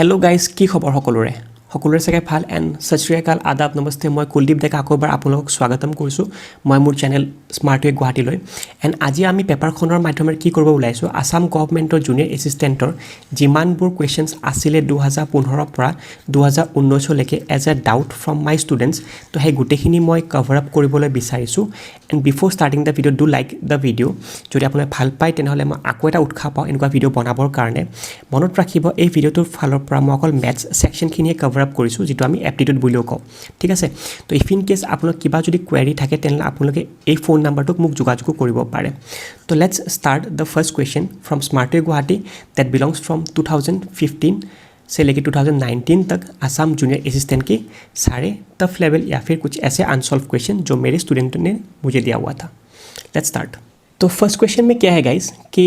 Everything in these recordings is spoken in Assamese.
हेलो गाइज की खबर সকলোৰে চাগে ভাল এণ্ড সত শ্ৰী আকাল আদাব নমস্তে মই কুলদীপ ডেকা আকৌ এবাৰ আপোনালোকক স্বাগতম কৰিছোঁ মই মোৰ চেনেল স্মাৰ্ট ৱে গুৱাহাটীলৈ এণ্ড আজি আমি পেপাৰখনৰ মাধ্যমেৰে কি কৰিব ওলাইছোঁ আসাম গভৰ্ণমেণ্টৰ জুনিয়ৰ এছিষ্টেণ্টৰ যিমানবোৰ কুৱেশ্যনছ আছিলে 2015 পৰা 2019 লৈকে as a doubt from my students তো সেই গোটেইখিনি মই কভাৰ আপ কৰিবলৈ বিচাৰিছোঁ and before starting the video' do like the video' যদি আপোনালোকে ভাল পায় তেনেহ'লে মই আকৌ এটা উৎসাহ পাওঁ এনেকুৱা ভিডিঅ' বনাবৰ কাৰণে মনত ৰাখিব এই ভিডিঅ'টোৰ ফালৰ পৰা মই অকল মেথছ ছেকশ্যনখিনিয়ে কভাৰ আপ কৰিছোঁ যেটো আমি এপ্টিটিউড বুলিও কওঁ ঠিক আছে তো ইফ ইন কেছ আপোনালোক কিবা যদি কোৱেৰি থাকে তেনেহ'লে আপোনালোকে এই ফোন নাম্বাৰটোক মোক যোগাযোগ কৰিব পাৰে তো let's start the first question from smart way Guwahati that belongs from 2015 से लेके 2019 तक असम जूनियर असिस्टेंट की सारे टफ लेवल या फिर कुछ ऐसे अनसॉल्व क्वेश्चन जो मेरे स्टूडेंट ने मुझे दिया हुआ था लेट्स स्टार्ट तो फर्स्ट क्वेश्चन में क्या है गाइस कि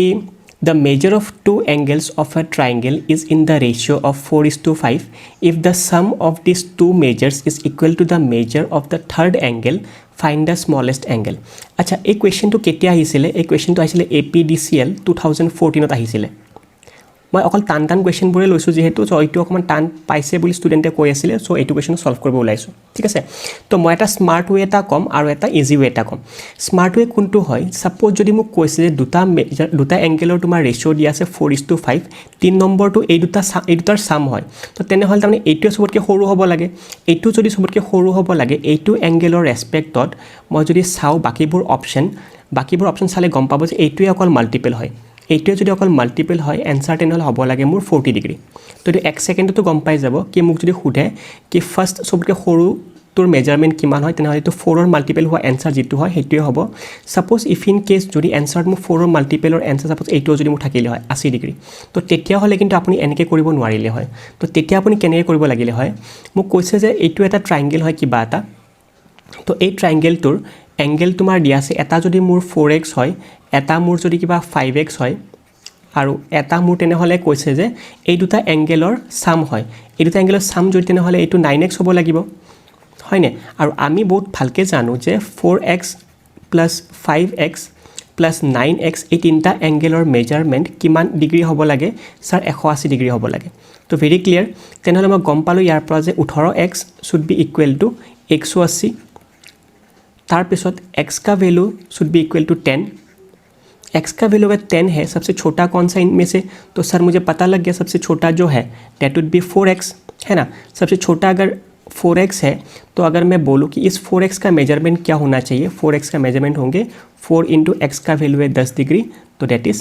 the measure of two angles of a triangle is in the ratio of 4:5 if the sum of this two measures is equal to the measure of the third angle find the smallest angle अच्छा এই কুৱেশ্যনটো কেতিয়া আহিছিলে এই কুৱেশ্যনটো আহিছিলে APDCL 2014 ত আহিছিলে মই অকল টান কুৱেশ্যনবোৰে লৈছোঁ যেহেতু সো এইটো অকমান টান পাইছে বুলি ষ্টুডেণ্টে কৈ আছিলে সো এইটো কুৱেশ্যন সলভ কৰিব ওলাইছোঁ ঠিক আছে তো মই এটা স্মাৰ্ট ৱে এটা কম আৰু এটা ইজি ৱে এটা কম স্মাৰ্ট ৱে কোনটো হয় সাপোজ যদি মোক কৈছে যে দুটা এংগেলৰ তোমাৰ ৰেশিও দিয়া আছে 4:5 3 নম্বৰটো এই দুটাৰ সাম হয় তো তেনেহ'লে তাৰমানে এইটো সবতকৈ সৰু হ'ব লাগে এইটো যদি সবতকৈ সৰু হ'ব লাগে এইটো এংগেলৰ ৰেসপেক্টত মই যদি চাও বাকিবোৰ অপচন চালে গম পাব যে এইটোৱে অকল মাল্টিপল হয় এইটোৱে যদি অকল মাল্টিপল হয় এনসাৰ তেনেহ'লে হ'ব লাগে মোৰ 40 ডিগ্ৰী তো এইটো 1 সেকেন্ডতো গম পাই যাব কি মোক যদি সোধে কি ফাৰ্স্ট সবতকৈ সৰু তোৰ মেজাৰমেন্ট কিমান হয় তেনেহ'লে তো 4 ৰ মাল্টিপল হোৱা এনসাৰ যেটো হয় হেতুৱে হ'ব সাপোজ ইফ ইন কেস যদি এনসাৰ মোক 4 ৰ মাল্টিপলৰ এনসাৰ সাপোজ এইটো যদি মোক থাকিলে হয় 80 ডিগ্ৰী তো তেতিয়া হলে কিন্তু আপুনি এনেকৈ কৰিব নোৱাৰিলে হয় তো তেতিয়া আপুনি কেনেকৈ কৰিব লাগিলে হয় মোক কৈছে যে এইটো এটা ট্ৰায়াঙ্গেল হয় কিবা এটা তো এই ট্ৰায়াঙ্গেলটোৰ এংগেল তোমাৰ দিয়া আছে এটা যদি মোৰ 4x হয় এটা মোৰ যদি কিবা 5x হয় আৰু এটা মোৰ তেনেহ'লে কৈছে যে এই দুটা এংগেলৰ সাম হয় এই দুটা এংগেলৰ সাম যদি তেনেহ'লে এইটো 9x হ'ব লাগিব হয়নে আৰু আমি বহুত ভালকে জানো যে 4x + 5x + 9x এই তিনটা এংগেলৰ মেজাৰমেন্ট কিমান ডিগ্ৰী হ'ব লাগে স্যাৰ 180 ডিগ্ৰী হ'ব লাগে তো ভেৰি ক্লিয়াৰ তেনেহ'লে মই গম পালো ইয়াৰ পৰা যে 18x should be equal to 180 तार पिছত x का value should be equal to 10 x का वैल्यू अगर 10 है सबसे छोटा कौन सा इनमें से तो सर मुझे पता लग गया सबसे छोटा जो है दैट वुड बी 4x है ना सबसे छोटा अगर 4x है तो अगर मैं बोलूँ कि इस 4x का मेजरमेंट क्या होना चाहिए 4x का मेजरमेंट होंगे 4 × x का वैल्यू है 10 डिग्री तो दैट इज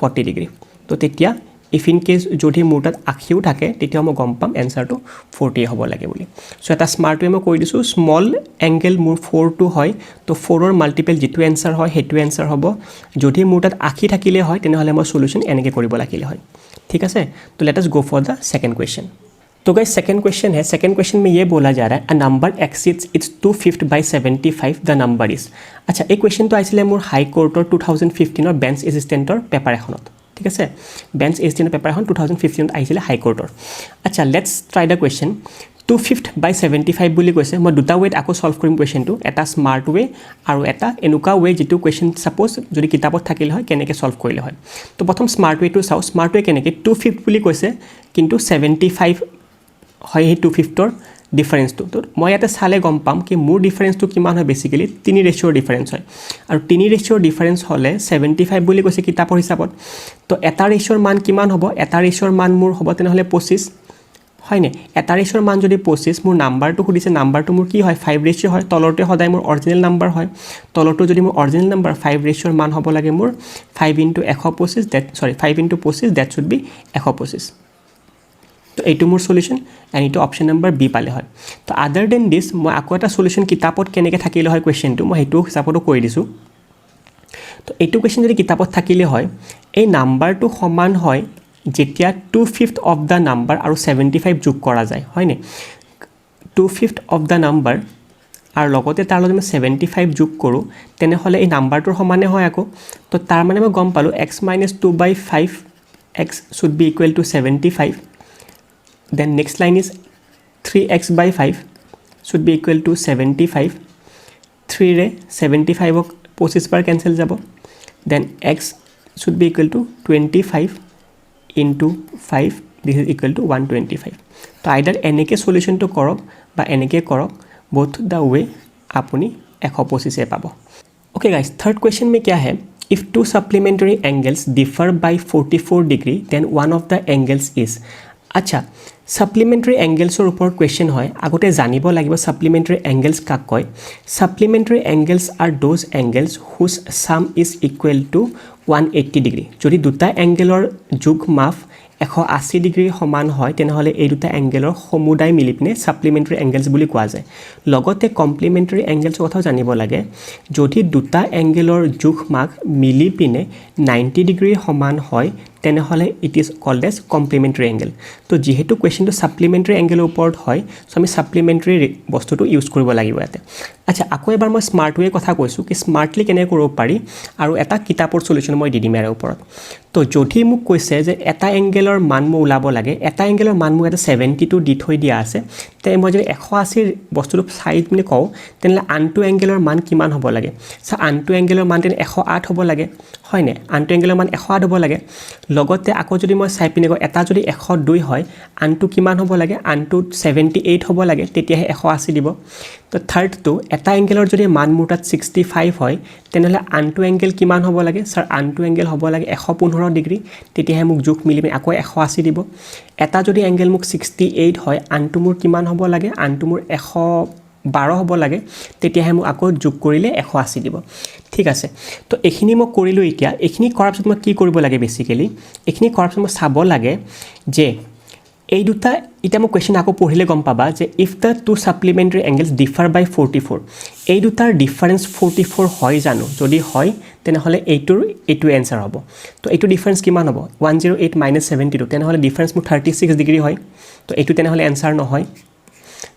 40 डिग्री तो तेतिया इफ इन केस যদি মোৰ তাত আখিও থাকে তেতিয়া মই গম পাম এনসাৰটো 40 হ'ব লাগে বুলি সো এটা স্মাৰ্ট ৱে মই কৈ দিছো স্মল এংগেল মোৰ 4 টু হয় তো 4 ৰ মাল্টিপল যেটো এনসাৰ হয় হেতু এনসাৰ হ'ব যদি মোৰ তাত আখি থাকিলে হয় তেনেহ'লে মই সলিউশন এনেকৈ কৰিব লাগিলে হয় ঠিক আছে তো let us go for the second question तो गाइस सेकंड क्वेश्चन है सेकंड क्वेश्चन में ये बोला जा रहा है a number exceeds its 2/5/75 the number is अच्छा এই क्वेश्चनটো আইছিলে মোৰ হাই কোৰ্টৰ 2015 ৰ বেঞ্চ এছিষ্টেণ্টৰ পেপাৰ এখনত ঠিক আছে বেঞ্চ এছিষ্টেণ্টৰ পেপাৰ এখন 2015 ত আইছিলে হাই কোৰ্টৰ আচ্ছা লেটস ট্ৰাই দা क्वेश्चन 2/5/75 বুলি কৈছে মই দুটা ওয়েত আকৌ সলভ কৰিম क्वेश्चनটো এটা স্মাৰ্ট ওয়ে আৰু এটা এনুকা ওয়ে যেটো क्वेश्चन সাপোজ যদি কিতাপত থাকিলে হয় কেনেকৈ সলভ কৰিলে হয় তো প্ৰথম স্মাৰ্ট ওয়েটো চাও স্মাৰ্ট ওয়ে কেনেকৈ 2/5 বুলি কৈছে কিন্তু 75 হয় এই 2/5 ৰ ডিফাৰেন্সটো তো মই ইয়াতে চালে গম পাম কি মোৰ ডিফাৰেন্সটো কিমান হয় বেসিক্যালি 3 ৰেশিওৰ ডিফাৰেন্স হয় আৰু 3 ৰেশিওৰ ডিফাৰেন্স হলে 75 বুলি কৈছে কিতাপৰ হিচাপত তো এটা ৰেশিওৰ মান কিমান হ'ব এটা ৰেশিওৰ মান মোৰ হ'ব তেনেহলে 25 হয়নে এটা ৰেশিওৰ মান যদি 25 মোৰ নাম্বাৰটো খুদিছে নাম্বাৰটো মোৰ কি হয় 5 ৰেশিও হয় তলৰতে সদায় মোৰ অৰিজিনাল নাম্বাৰ হয় তলৰটো যদি মোৰ অৰিজিনাল নাম্বাৰ 5 ৰেশিওৰ মান হ'ব লাগে মোৰ 5 * 125 দ্যাট 5 * 25 দ্যাট শুড বি 125 তো এইটো মোৰ সলিউশন এন্ড ইটো অপশন নম্বৰ বি পালে হয় তো আদাৰ দেন দিস মই আকৌ এটা সলিউশন কিতাপত কেনেকৈ থাকিলে হয় क्वेश्चनটো মই হেতু হিচাপটো কৈ দিছো তো এইটো क्वेश्चन যদি কিতাপত থাকিলে হয় এই নাম্বাৰটো সমান হয় যেতিয়া 2/5 অফ দা নাম্বাৰ আৰু 75 যোগ কৰা যায় হয়নে 2/5 অফ দা নাম্বাৰ আৰু লগতে তাৰ লগত মই 75 যোগ কৰো তেনেহলে এই নাম্বাৰটোৰ সমানে হয় আকৌ তো তাৰ মানে মই গম পালো x - 2/5 x should be equal to 75 then next line is 3x/5 should be equal to 75 3 रे 75 ক 25 बार कैंसिल যাব then x should be equal to 25 into 5 this is equal two 125 তো আইডাৰ এনেকৈ সলিউশ্যনটো কৰক বা এনেকৈ কৰক both the way আপুনি 125 পাব okay guys third question में क्या है if two supplementary angles differ by 44 degree then one of the angles is अच्छा supplementary angles or ऊपर question হয় আগতে জানিব লাগিব supplementary angles কাক কয় supplementary angles are those angles whose sum is equal to 180 degree যদি দুটা এংগেলৰ যোগ মাপ 180 ডিগ্ৰী সমান হয় তেনেহলে এই দুটা এংগেলৰ সমুদায় মিলি পিনে সাপ্লিমেন্টাৰী এংগেলছ বুলি কোৱা যায় লগতে কমপ্লিমেন্টাৰী এংগেলছ কথাও জানিব লাগে যদি দুটা এংগেলৰ যোগ মাপ মিলি পিনে 90 ডিগ্ৰী সমান হয় তেনেহলে it is called as complementary angle তো যেহেতু কোৱেশ্চনটো সাপ্লিমেন্টাৰী এংগেলৰ ওপৰত হয় সো আমি সাপ্লিমেন্টাৰী বস্তুটো ইউজ কৰিব লাগিব ইয়াতে আচ্ছা আকৌ এবাৰ মই স্মাৰ্ট ওয়ে কথা কৈছো কি স্মাৰ্টলি কেনে কৰিব পাৰি আৰু এটা কিতাপৰ সলিউশন মই দি দিম ইয়াৰ ওপৰত তো যদি মোক কৈছে যে এটা এংগেলৰ মান মই উলাব লাগে এটা এংগেলৰ মান মই এটা 72 দি থৈ দিয়া আছে তে মই যদি 180 বস্তুটো সাইড মানে কও তেনলে আনটো এংগেলৰ মান কিমান হ'ব লাগে সো আনটো এংগেলৰ মান 108 হ'ব লাগে হয় নে আনটো এংগেলৰ মান 108 হ'ব লাগে লগতে আকৌ যদি মই চাই পিনে এটা যদি 102 হয় আনটো কিমান হ'ব লাগে আনটো 78 হ'ব লাগে তেতিয়াহে 180 দিব তো থাৰ্ড তো এটা এংগেলৰ যদি মান মুটাত 65 হয় তেনেহলে আনটো এংগেল কিমান হ'ব লাগে স্যাৰ আনটো এংগেল হ'ব লাগে 115 ডিগ্ৰী তেতিয়াহে মোক যোগ মিলি আকৌ 180 দিব এটা যদি এংগেল মোক 68 হয় আনটো মোৰ কিমান হ'ব লাগে আনটো মোৰ 112 হ'ব লাগে তেতিয়াহে মোক আকৌ যোগ কৰিলে 180 দিব ঠিক আছে তো এখিনি মই কৰিলো এতিয়া এখিনি কৰাৰ পিছত মই কি কৰিব লাগে বেসিক্যালি এখিনি কৰাৰ পিছত মই চাব লাগে যে এই দুটা এটা মই কোৱেশ্চন আকৌ পঢ়িলে গম পাবা যে ইফ দ্য টু সাপ্লিমেন্টাৰী এংগেলছ ডিফাৰ বাই 44 এই দুটাৰ ডিফাৰেন্স 44 হয় জানো যদি হয় তেনেহলে এইটো এনসাৰ হ'ব তো এইটো ডিফাৰেন্স কিমান হ'ব 108 - 72 তেনেহলে ডিফাৰেন্স মোৰ 36 ডিগ্ৰী হয় তো এইটো তেনেহলে এনসাৰ নহয়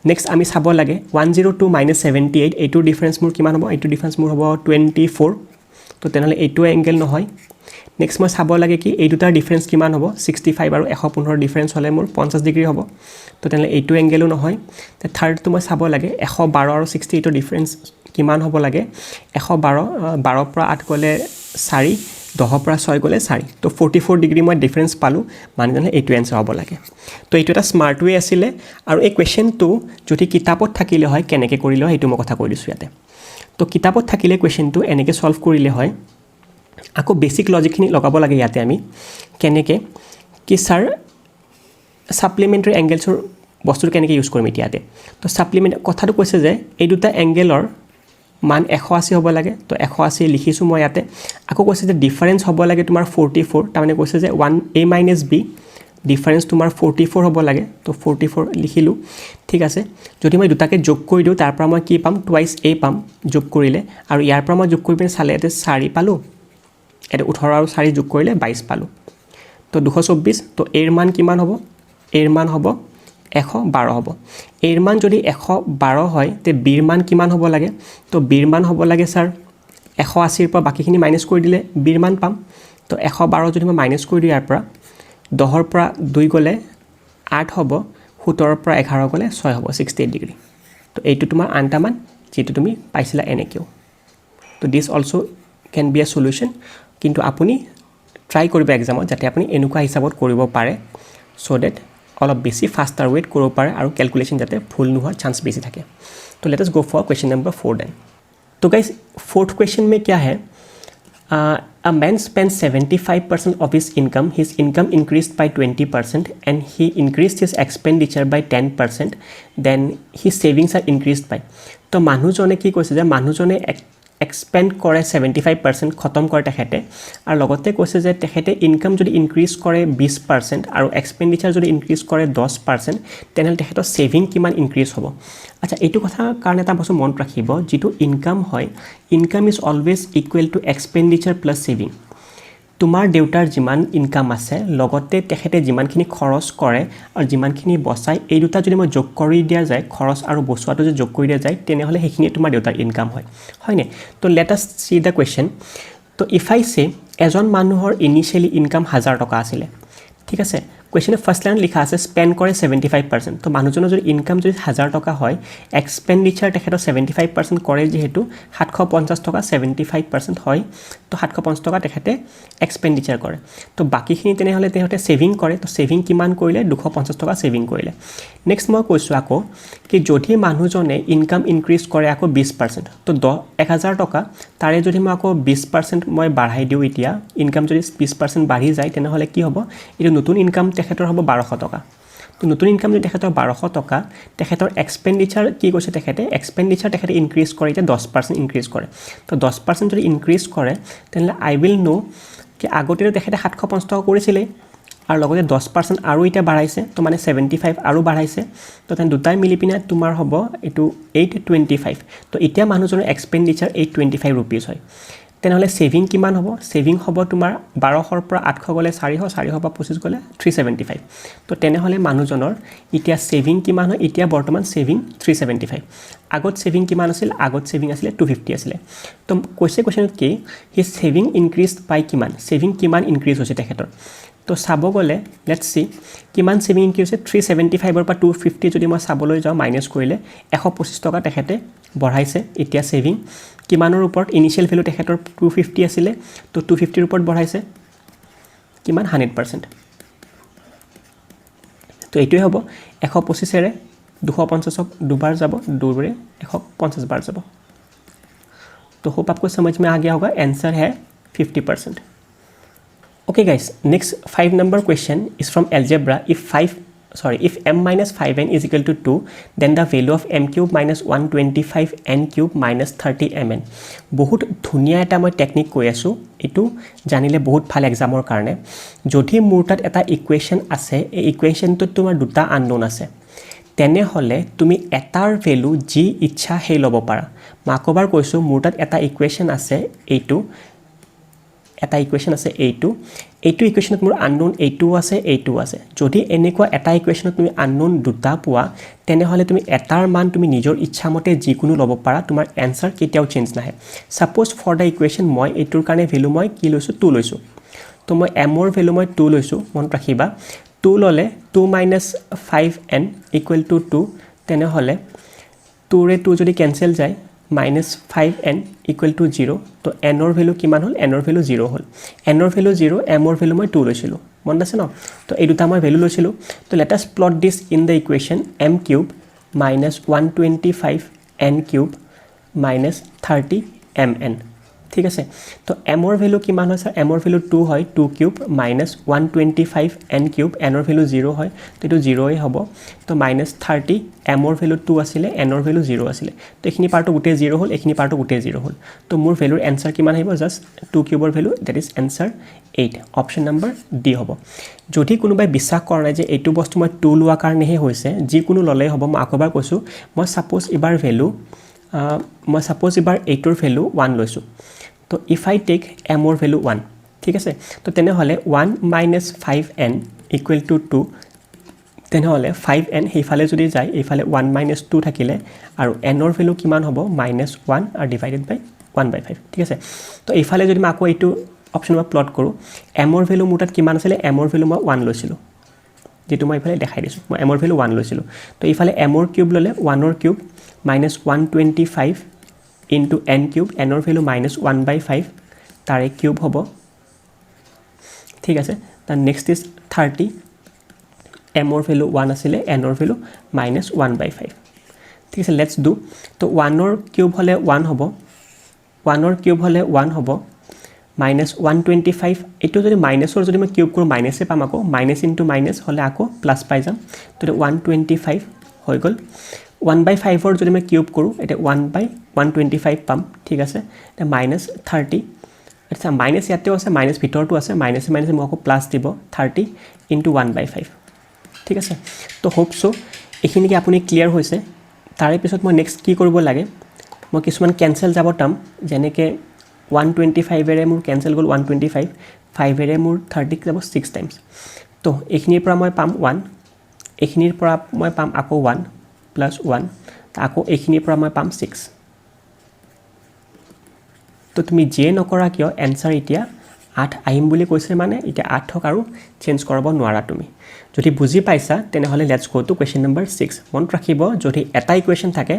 নেক্সট আমি চাব লাগে 102 - 78 এইটো ডিফাৰেন্স মোৰ কিমান হ'ব এইটো ডিফাৰেন্স মোৰ হ'ব 24 তো তেনেহলে এইটো এংগেল নহয় নেক্সট মই চাব লাগে কি এই দুটাৰ ডিফাৰেন্স কিমান হ'ব 65 আৰু 115 ডিফাৰেন্স হলে মোৰ 50 ডিগ্ৰী হ'ব তো তেনেহলে এইটো এংগেলও নহয় তে থাৰ্ড তো মই চাব লাগে 112 আৰু 68 ডিফাৰেন্স কিমান হ'ব লাগে 112 12 পৰা 8 গলে 4 10 পৰা 6 গলে 4 তো 44 ডিগ্ৰী মই ডিফাৰেন্স পালো মানে এইটো এনসাৰ হ'ব লাগে তো এইটো এটা স্মাৰ্ট ওয়ে আছিল আৰু এই কোৱেশ্চনটো যদি কিতাপত থাকিলে হয় কেনেকৈ কৰিলে হয় এইটো মই কথা কৈ দিছো ইয়াতে তো কিতাপত থাকিলে কোৱেশ্চনটো এনেকৈ সলভ কৰিলে হয় আকৌ বেসিক লজিকখিনি লগাব লাগে ইয়াতে আমি কেনেকৈ কি স্যাৰ সাপ্লিমেন্টাৰী এংগেলছৰ বস্তু কেনেকৈ ইউজ কৰিম ইয়াতে তো সাপ্লিমেন্ট কথাটো কৈছে যে এই দুটা এংগেলৰ মান 180 হ'ব লাগে তো 180 লিখিছো মই ইয়াতে আকৌ কৈছে যে ডিফাৰেন্স হ'ব লাগে তোমাৰ 44 তাৰ মানে কৈছে যে 1a - b ডিফাৰেন্স তোমাৰ 44 হ'ব লাগে তো 44 লিখিলো ঠিক আছে যদি মই দুটাকে যোগ কৰি দিও তাৰ পৰা মই কি পাম টুৱাইস a পাম যোগ কৰিলে আৰু ইয়াৰ পৰা মই যোগ কৰি পিনে চালে ইয়াতে 4 পালো এটা 18 আৰু 4 যোগ কৰিলে 22 পালো তো 224 তো এৰ মান কিমান হ'ব এৰ মান হ'ব 112 হ'ব এৰ মান যদি 112 হয় তে বিৰ মান কিমান হ'ব লাগে তো বিৰ মান হ'ব লাগে স্যাৰ 180 ৰ পৰা বাকিখিনি মাইনাস কৰি দিলে বিৰ মান পাম তো 112 যদি মই মাইনাস কৰি দিও ইয়াৰ পৰা 10 ৰ পৰা 2 গলে 8 হ'ব 17 ৰ পৰা 11 গলে 6 হ'ব 68 ডিগ্ৰী তো এইটো তোমাৰ আনটা মান যেটো তুমি পাইছিলা এনেকেও তো this also can be a solution কিন্তু আপুনি ট্রাই কৰিব এক্সামত যাতে আপুনি এনেকুৱা হিচাপত কৰিব পাৰে সো দ্যাট অলপ বেছি ফাস্টাৰ ওয়েট কৰিব পাৰে আৰু ক্যালকুলেশন যাতে ভুল নোহোৱাৰ চান্স বেছি থাকে তো let us go for question number 4 then तो गाइस फोर्थ क्वेश्चन में क्या है a man spends 75% of his income increased by 20% and he increased his expenditure by 10% then his savings are increased by तो মানুহজনে কি কৈছে যে মানুহজনে एक्सपेंड करे 75% खतम करे तेखेते और लगते কৈছে যে তেখেতে ইনকাম যদি ইনক্রিজ কৰে 20% আৰু এক্সপেন্ডিচাৰ যদি ইনক্ৰিজ কৰে 10% তেনহলে তেখেতৰ সেভিং কিমান ইনক্ৰিজ হ'ব আচ্ছা এইটো কথা কাৰণ এটা বস্তু মন ৰাখিব যেটো ইনকাম হয় income is always equal to expenditure plus saving তোমাৰ দেউতাৰ যিমান ইনকাম আছে লগতে তেখেতে যিমানখিনি খৰচ কৰে আৰু যিমানখিনি বচাই এই দুটা যদি মই যোগ কৰি দিয়া যায় খৰচ আৰু বচোৱাটো যদি যোগ কৰি দিয়া যায় তেনেহলে সেইখিনি তোমাৰ দেউতাৰ ইনকাম হয় হয়নে তো লেট আস সি দা কোৱেশ্চন তো ইফ আই সে এজন মানুহৰ ইনিশিয়ালি ইনকাম 1000 টকা আছিল ঠিক আছে কুৱেশ্যনে ফাৰ্ষ্ট লাইন লিখা আছে স্পেণ্ড কৰে 75%। তো মানুহজনৰ যদি ইনকাম যদি 1000 টকা হয় এক্সপেণ্ডিচাৰ তেখেতৰ 75% কৰে যিহেতু 750 টকা 75% হয় তো 750 টকা তেখেতে এক্সপেণ্ডিচাৰ কৰে। তো বাকীখিনি তেনেহ'লে তেখেতে ছেভিং কৰে। তো ছেভিং কিমান কৰিলে 250 টকা ছেভিং কৰিলে। নেক্সট মই কৈছোঁ আকৌ কি যদি মানুহজনে ইনকাম ইনক্ৰিজ কৰে আকৌ 20%। তো 1000 টকা তাৰে যদি মই আকৌ 20% মই বাঢ়াই দিওঁ এতিয়া ইনকাম যদি 20% বাঢ়ি যায় তেনেহ'লে কি হ'ব এইটো নতুন ইনকাম তেখেতৰ হ'ব 1200 টকা। তো নতুন ইনকাম যদি তেখেতৰ 1200 টকা তেখেতৰ এক্সপেণ্ডিচাৰ কি কৈছে তেখেতে এক্সপেণ্ডিচাৰ তেখেতে ইনক্ৰিজ কৰে এতিয়া 10% ইনক্ৰিজ কৰে। তো 10% যদি ইনক্ৰিজ কৰে তেনেহ'লে আই উইল নো কি আগতেতো তেখেতে 750 টকা কৰিছিলে আৰু লগতে 10% আৰু এতিয়া বাঢ়াইছে তো মানে 75 আৰু বাঢ়াইছে। তো তেনে দুটাই মিলি পিনে তোমাৰ হ'ব এইটো 825। তো এতিয়া মানুহজনৰ এক্সপেণ্ডিচাৰ 825 ৰুপিজ হয়। তেনেহ'লে ছেভিং কিমান হ'ব ছেভিং হ'ব তোমাৰ 1200ৰ পৰা 800 গ'লে 400 400 পৰা 25 গ'লে 375। তো তেনেহ'লে মানুহজনৰ এতিয়া ছেভিং কিমান হয় এতিয়া বৰ্তমান ছেভিং 375। আগত ছেভিং কিমান আছিল আগত ছেভিং আছিলে 250 আছিলে। তো কৈছে কুৱেশ্যনত কি হি ছেভিং ইনক্ৰিজ পাই কিমান ছেভিং কিমান ইনক্ৰিজ হৈছে তেখেতৰ। তো চাব গ'লে লেটছ চি কিমান ছেভিং ইনক্ৰিজ হৈছে 375ৰ পৰা 250 যদি মই চাবলৈ যাওঁ মাইনাছ কৰিলে 125 টকা তেখেতে বঢ়াইছে এতিয়া ছেভিং কিমানৰ ওপৰত ইনিচিয়েল ভেলু তেখেতৰ 250 আছিলে তো 250ৰ ওপৰত বঢ়াইছে কিমান 100%। তো এইটোৱে হ'ব 125ৰে 250ক দুবাৰ যাব দুবাৰে 150 बार যাব। तो होप आपको समझ में आ गया होगा आंसर है 50%। Okay guys, next 5 number question is from algebra. If m minus 5n is equal to 2, then the value of m cube minus 125n cube minus 30mn. বহুত ধুনীয়া এটা মই টেকনিক কৈ আছোঁ এইটো জানিলে বহুত ভাল এক্সামৰ কাৰণে। যদি মোৰ তাত এটা ইকুৱেশ্যন আছে এই ইকুৱেশ্যনটোত তোমাৰ দুটা আননোন আছে তেনেহ'লে তুমি এটাৰ ভেলু যি ইচ্ছা সেই ল'ব পাৰা। মই আকবাৰ কৈছোঁ মোৰ তাত এটা ইকুৱেশ্যন আছে এইটো এটা ইকুৱেশ্যন আছে এইটো ইকুৱেশ্যনত মোৰ আননোন এইটো আছে। যদি এনেকুৱা এটা ইকুৱেশ্যনত তুমি আননোন দুটা পোৱা তেনেহ'লে তুমি এটাৰ মান তুমি নিজৰ ইচ্ছামতে যিকোনো ল'ব পাৰা তোমাৰ এনসাৰ কেতিয়াও চেঞ্জ নাহে। সাপোজ ফৰ দ্য ইকুৱেশ্যন মই এইটোৰ কাৰণে ভেলু মই কি লৈছোঁ 2 লৈছোঁ। তো মই এমৰ ভেলু মই 2 লৈছোঁ মনত ৰাখিবা 2 ল'লে 2 minus 5n equal to 2 তেনেহ'লে 2ৰে 2 যদি কেনসেল যায় minus 5n equal to 0 তো nৰ ভেলু কিমান হ'ল nৰ ভেলু 0 হ'ল nৰ ভেলু 0 mৰ ভেলু মই 2 লৈছিলোঁ মনত আছে ন। তো এই দুটা মই ভেলু লৈছিলোঁ। তো let us plot this in the equation m cube minus 125n cube minus 30mn ঠিক আছে। তো mৰ ভেলু কিমান হয় স্যাৰ mৰ ভেলু 2 হয় 2 কিউব minus 125n কিউব nৰ ভেলু 0 হয় তো এইটো 0ই হ'ব। তো minus 30 mৰ ভেলু 2 আছিলে nৰ ভেলু 0 আছিলে তো এইখিনি পাৰ্টটো গোটেই 0 হ'ল এইখিনি পাৰ্টটো গোটেই 0 হ'ল। তো মোৰ ভেলুৰ এনসাৰ কিমান আহিব জাস্ট 2 কিউবৰ value that is answer 8 option number D হ'ব। যদি কোনোবাই বিশ্বাস কৰা নাই যে এইটো বস্তু মই 2 লোৱাৰ কাৰণেহে হৈছে যিকোনো ল'লেই হ'ব মই আকবাৰ কৈছোঁ মই সাপোজ এবাৰ ভেলু এইটোৰ ভেলু 1 লৈছোঁ। তো ইফ আই টেক mৰ ভেলু 1 ঠিক আছে। তো তেনেহ'লে 1 minus 5n equal to 2 তেনেহ'লে 5n সেইফালে যদি যায় এইফালে 1 minus 2 থাকিলে আৰু nৰ ভেলু কিমান হ'ব minus 1 আৰু ডিভাইডেড বাই 1/5 ঠিক আছে। তো এইফালে যদি মই আকৌ এইটো অপশ্যন মই প্লট কৰোঁ mৰ ভেলু মোৰ তাত কিমান আছিলে mৰ ভেলু মই 1 লৈছিলোঁ যেটো মই এইফালে দেখাই দিছোঁ মই mৰ ভেলু 1 লৈছিলোঁ। তো এইফালে mৰ কিউব ল'লে 1ৰ cube minus 125 into n cube nৰ ভেলু minus 1/5 তাৰে কিউব হ'ব ঠিক আছে। তাৰ নেক্সট ইজ 30 mৰ ভেলু 1 আছিলে nৰ ভেলু minus 1/5 ঠিক আছে। লেটছ ডু তো 1ৰ কিউব হ'লে 1 হ'ব 1ৰ কিউব হ'লে 1 হ'ব minus 125 এইটো যদি মাইনাছৰ যদি মই কিউব কৰোঁ মাইনাছে পাম আকৌ মাইনাছ ইনটু মাইনাছ হ'লে আকৌ প্লাছ পাই যাম। তো 125 হৈ গ'ল 1/5ৰ যদি মই কিউব কৰোঁ এটা 1/125 পাম ঠিক আছে। এটা মাইনাছ 30 আচ্ছা মাইনাছ ইয়াতেও আছে মাইনাছ ভিতৰতো আছে মাইনাছে মাইনাছে মোক আকৌ প্লাছ দিব 30 ইনটু 1/5 ঠিক আছে। তো হোপ চ' এইখিনিকে আপুনি ক্লিয়াৰ হৈছে। তাৰে পিছত মই নেক্সট কি কৰিব লাগে মই কিছুমান কেনসেল যাব টাম যেনেকৈ 125ৰে মোৰ কেনসেল গ'ল 125 5ৰে মোৰ 30 যাব 6 টাইমছ। তো এইখিনিৰ পৰা মই পাম 1 এইখিনিৰ পৰা মই পাম আকৌ 1 প্লাছ 1 আকৌ এইখিনিৰ পৰা মই পাম 6। তো তুমি যিয়ে নকৰা কিয় এনসাৰ এতিয়া 8 আহিম বুলি কৈছে মানে এতিয়া 8ক আৰু চেঞ্জ কৰাব নোৱাৰা তুমি যদি বুজি পাইছা তেনেহলে let's go to question number 6 মনত ৰাখিব যদি এটা ইকুৱেশ্যন থাকে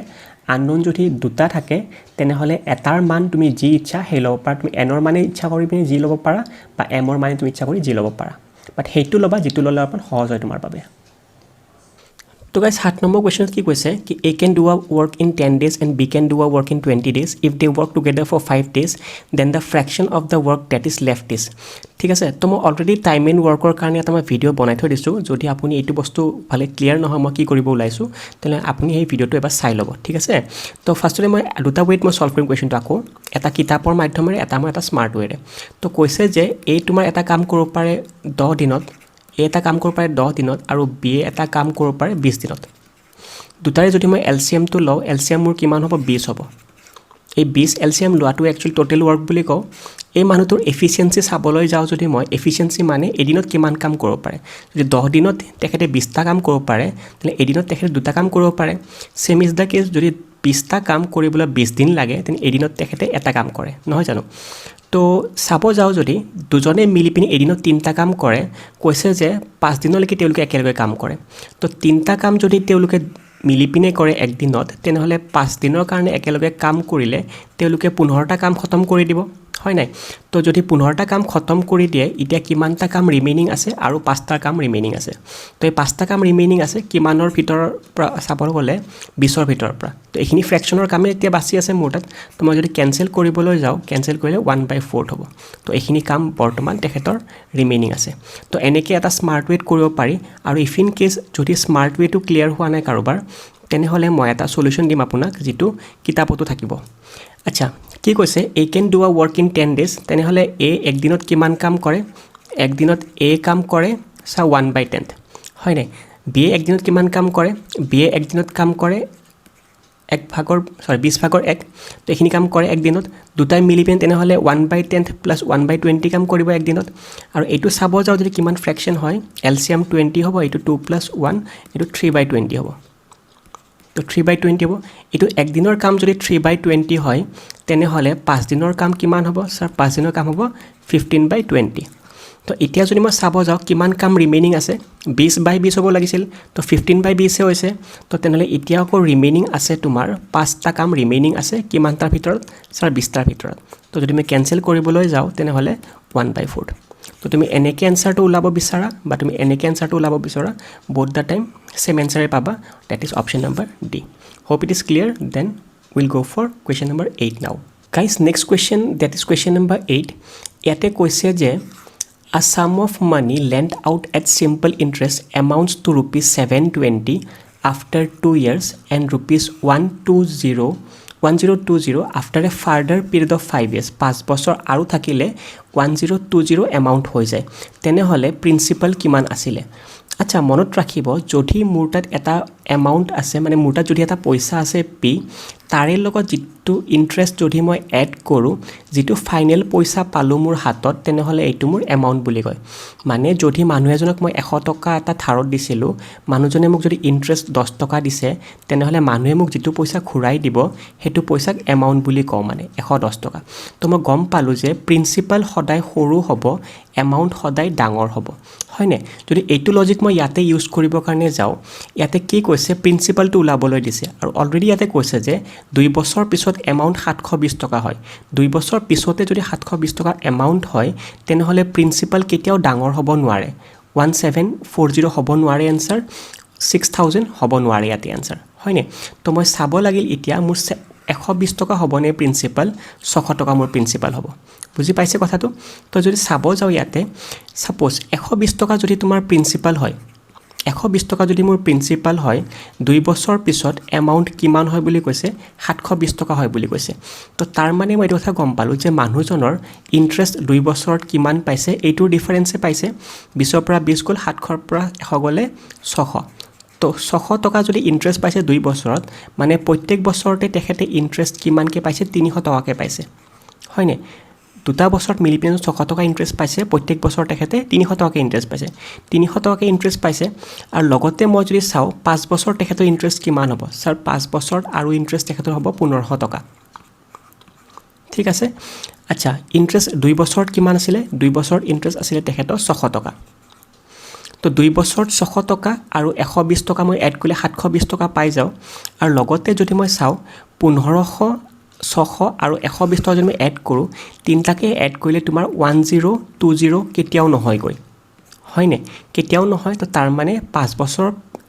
আননোন যদি দুটা থাকে তেনেহলে এটাৰ মান তুমি যি ইচ্ছা হেই ল'ব পাৰা তুমি n ৰ মানে ইচ্ছা কৰি পিনি যি ল'ব পাৰা বা m ৰ মানে তুমি ইচ্ছা কৰি যি ল'ব পাৰা বাট হেইটো ল'বা যিটো ল'লে অকণ সহজ হয় তোমাৰ বাবে So guys, 7 number question কি কৈছে কি A can do a work in 10 days and B can do a work in 20 days. If they work together for 5 days, then the fraction of the work that is left is. ঠিক আছে তো মই অলৰেডি টাইম এণ্ড ৱৰ্কৰ কাৰণে এটা মই ভিডিঅ' বনাই থৈ দিছোঁ যদি আপুনি এইটো বস্তু ভালে ক্লিয়াৰ নহয় মই কি কৰিব ওলাইছোঁ তেনে আপুনি এই ভিডিঅ'টো এবাৰ চাই ল'ব ঠিক আছে তো ফাৰ্ষ্টতে মই দুটা ৱেত মই সলভ কৰিম কুৱেশ্যনটো আকৌ এটা কিতাপৰ মাধ্যমেৰে এটা মই এটা স্মাৰ্ট ৱেৰে তো কৈছে যে এই তোমাৰ এটা কাম কৰিব পাৰে 10 দিনত এটা কাম কৰিব পাৰে 10 দিনত আৰু বি এটা কাম কৰিব পাৰে 20 দিনত দুটাৰে যদি মই এলসিএম টো লও এলসিএম মোৰ কিমান হ'ব 20 হ'ব এই 20 এলসিএম লোৱাটো একচুয়ালি টোটাল ওয়াৰ্ক বুলি কও এই মানুহটোৰ এফিচিয়েন্সি চাবলৈ যাও যদি মই এফিচিয়েন্সি মানে এদিনত কিমান কাম কৰিব পাৰে যদি 10 দিনত তেখেতে 20টা কাম কৰিব পাৰে তেনে এদিনত তেখেতে দুটা কাম কৰিব পাৰে সেম ইজ দা কেস যদি 20টা কাম কৰিবলৈ 20 দিন লাগে তেনে এদিনত তেখেতে এটা কাম কৰে নহয় জানো তো সাব যাও যদি দুজনে মিলি পিনি এদিনত তিনটা কাম কৰে কৈছে যে 5 দিনলৈকে তেওঁলোকে একেলগে কাম কৰে তো তিনটা কাম যদি তেওঁলোকে মিলি পিনে কৰে এক দিনত তেনেহলে 5 দিনৰ কাৰণে একেলগে কাম কৰিলে তেওঁলোকে 15টা কাম খতম কৰি দিব হয় নাই তো যদি 15টা কাম খতম কৰি দিয়ে ইতিয়া কিমানটা কাম ৰিমেইনিং আছে আৰু 5টা কাম ৰিমেইনিং আছে তো এই 5টা কাম ৰিমেইনিং আছে কিমানৰ ভিতৰৰ সাবৰ গলে 20ৰ ভিতৰৰ পৰা তো এইখিনি ফ্ৰেকচনৰ কামে এতিয়া বাছি আছে মোৰ তাত তো মই যদি কেনসেল কৰিবলৈ যাও কেনসেল কৰিলে 1/4 হ'ব তো এইখিনি কাম বৰ্তমান তেখেতৰ ৰিমেইনিং আছে তো এনেকৈ এটা স্মাৰ্ট ৱেট কৰিব পাৰি আৰু ইফ ইন কেস যদি স্মাৰ্ট ৱেটো ক্লিয়াৰ হোৱা নাই কাৰোবাৰ তেনেহলে মই এটা সলিউশন দিম আপোনাক যেটো কিতাপতো থাকিব আচ্ছা কি কৈছে A can do a work in 10 days তেনেহলে A এক দিনত কিমান কাম কৰে এক দিনত A কাম কৰে 1/10 হয় নাই B এক দিনত কিমান কাম কৰে B এক দিনত কাম কৰে 20 ভাগৰ 1 তো এখিনি কাম কৰে এক দিনত দুটাই মিলি পেন তেনেহলে 1/10 প্লাস 1/20 কাম কৰিব এক দিনত আৰু এটো চাব যাও যদি কিমান ফ্ৰেকশন হয় এলসিএম 20 হ'ব এটো 2 + 1 এটো 3/20 হ'ব তো 3/20 হ'ব এটো এক দিনৰ কাম যদি 3/20 হয় তেনেহলে 5 দিনৰ কাম কিমান হ'ব স্যাৰ 5 দিনৰ কাম হ'ব 15/20 তো এতিয়া যদি মই চাব যাও কিমান কাম ৰিমেইনিং আছে 20/20 হ'ব লাগিছিল তো 15/20 হৈছে তো তেনেহলে এতিয়া আকৌ ৰিমেইনিং আছে তোমাৰ 5টা কাম ৰিমেইনিং আছে কিমানটাৰ ভিতৰত স্যাৰ 20টাৰ ভিতৰত তো যদি মই কেনসেল কৰিবলৈ যাও তেনেহলে 1/4 তো তুমি এনেকে আনসাৰটো উলাব বিচাৰা বা তুমি এনেকে আনসাৰটো উলাব বিচাৰা both the time same answer পাবা that is option number D hope it is clear then we'll go for question number 8 now guys next question that is question number 8 ইয়াতে কৈছে যে a sum of money lent out at simple interest amounts to rupees 720 after 2 years and rupees 1020 after a further period of 5 years 5 বছৰ আৰু থাকিলে 1020 এমাউন্ট হৈ যায় তেনেহলে প্ৰিন্সিপাল কিমান আছিল আচ্ছা মনত ৰাখিব যদি মোৰ তাত এটা এমাউন্ট আছে মানে মোৰ তাত যদি এটা পইচা আছে P তাৰে লগত যেটো ইন্টাৰেষ্ট যদি মই এড কৰো যেটো ফাইনাল পইচা পালো মোৰ হাতত তেনেহলে এইটো মোৰ এমাউন্ট বুলি কয় মানে যদি মানুহ এজনক মই 100 টকা এটা ধাৰত দিছিলো মানুহজনে মোক যদি ইন্টাৰেষ্ট 10 টকা দিছে তেনেহলে মানুহে মোক যেটো পইচা ঘুৰাই দিব হেতু পইচাক এমাউন্ট বুলি কও মানে 110 টকা তো মই গম পালো যে প্ৰিন্সিপাল সদায় সৰু হ'ব এমাউন্ট সদায় ডাঙৰ হ'ব হয়নে যদি এইটো লজিক মই ইয়াতে ইউজ কৰিব কাৰণে যাও ইয়াতে কি কৈছে প্ৰিন্সিপালটো উলাবলৈ দিছে আৰু অলৰেডি ইয়াতে কৈছে যে 2 বছৰ পিছত এমাউন্ট 720 টকা হয় 2 বছৰ পিছতে যদি 720 টকা এমাউন্ট হয় তেনেহলে প্ৰিন্সিপাল কেতিয়াও ডাঙৰ হ'ব নোৱাৰে 1740 হ'ব নোৱাৰে আনসাৰ 6000 হ'ব নোৱাৰে ইয়াতে আনসাৰ হয়নে তো মই চাব লাগিল এতিয়া মোৰ 120 টকা হ'বনে প্ৰিন্সিপাল 600 টকা মোৰ প্ৰিন্সিপাল হ'ব বুজি পাইছে কথাটো তো যদি চাব যাও ইয়াতে সাপোজ 120 টকা যদি তোমাৰ প্ৰিন্সিপাল হয় 120 টকা যদি মোৰ প্ৰিন্সিপাল হয় 2 বছৰ পিছত এমাউন্ট কিমান হয় বুলি কৈছে 720 টকা হয় বুলি কৈছে তো তাৰ মানে মই এটা কথা গম পালো যে মানুহজনৰ ইন্টাৰেষ্ট 2 বছৰত কিমান পাইছে এইটো ডিফাৰেন্সে পাইছে 20 পৰা 20 গল 700 পৰা 100 গলে 600 তো 600 টকা যদি ইন্টাৰেষ্ট পাইছে 2 বছৰত মানে প্ৰত্যেক বছৰতে তেখেতে ইন্টাৰেষ্ট কিমানকে পাইছে 300 টকাকে পাইছে হয়নে দুটা বছৰত মিলি পিনে 600 টকা ইন্টাৰেষ্ট পাইছে প্ৰত্যেক বছৰ তেখেতে 300 টকা ইন্টাৰেষ্ট পাইছে 300 টকা ইন্টাৰেষ্ট পাইছে আৰু লগতে মই যদি চাও 5 বছৰ তেখেতৰ ইন্টাৰেষ্ট কিমান হ'ব স্যাৰ 5 বছৰত আৰু ইন্টাৰেষ্ট তেখেতৰ হ'ব 1500 টকা ঠিক আছে আচ্ছা ইণ্টাৰেষ্ট 2 বছৰত কিমান আছিলে 2 বছৰত ইণ্টাৰেষ্ট আছিলে তেখেতৰ 600 টকা তো 2 বছৰত 600 টকা আৰু 120 টকা মই এড কৰিলে 720 টকা পাই যাওঁ আৰু লগতে যদি মই চাওঁ 1500 600 আৰু 120 টকা যদি মই এড কৰোঁ তিনটাকে এড কৰিলে তোমাৰ 1020 কেতিয়াও নহয়গৈ হয়নে কেতিয়াও নহয় তো তাৰ মানে 5 বছৰ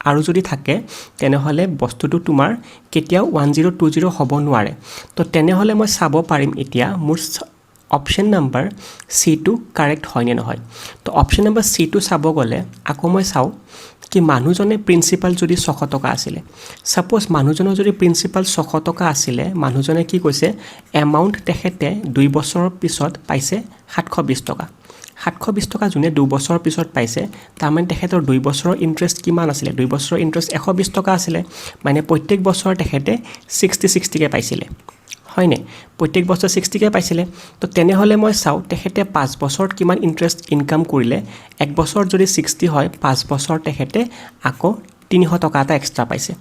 আৰু যদি থাকে তেনেহলে বস্তুটো তোমাৰ কেতিয়াও 1020 হ'ব নোৱাৰে তো তেনেহলে মই চাব পাৰিম এতিয়া মোৰ অপশন নাম্বাৰ C2 কাৰেক্ট হয় নে নহয় তো অপশন নাম্বাৰ C2 চাব গলে আকৌ মই চাও কি মানুহজনে প্ৰিন্সিপাল যদি 600 টকা আছিল সাপোজ মানুহজনৰ যদি প্ৰিন্সিপাল 600 টকা আছিল মানুহজনে কি কৈছে এমাউন্ট তেখেতে 2 বছৰৰ পিছত পাইছে 720 টকা 720 টকা জুনে 2 বছৰৰ পিছত পাইছে তাৰ মানে তেখেতৰ 2 বছৰৰ ইন্টাৰেষ্ট কিমান আছিল 2 বছৰৰ ইন্টাৰেষ্ট 120 টকা আছিল মানে প্ৰত্যেক বছৰ তেখেতে 60 কে পাইছিল হয়নে প্ৰত্যেক বছৰ 60 কে পাইছিল তো তেনেহলে মই চাও তেখেতে 5 বছৰত কিমান ইন্টাৰেষ্ট ইনকাম কৰিলে এক বছৰ যদি 60 হয় 5 বছৰ তেখেতে আকৌ 300 টকা এটা এক্সট্ৰা পাইছে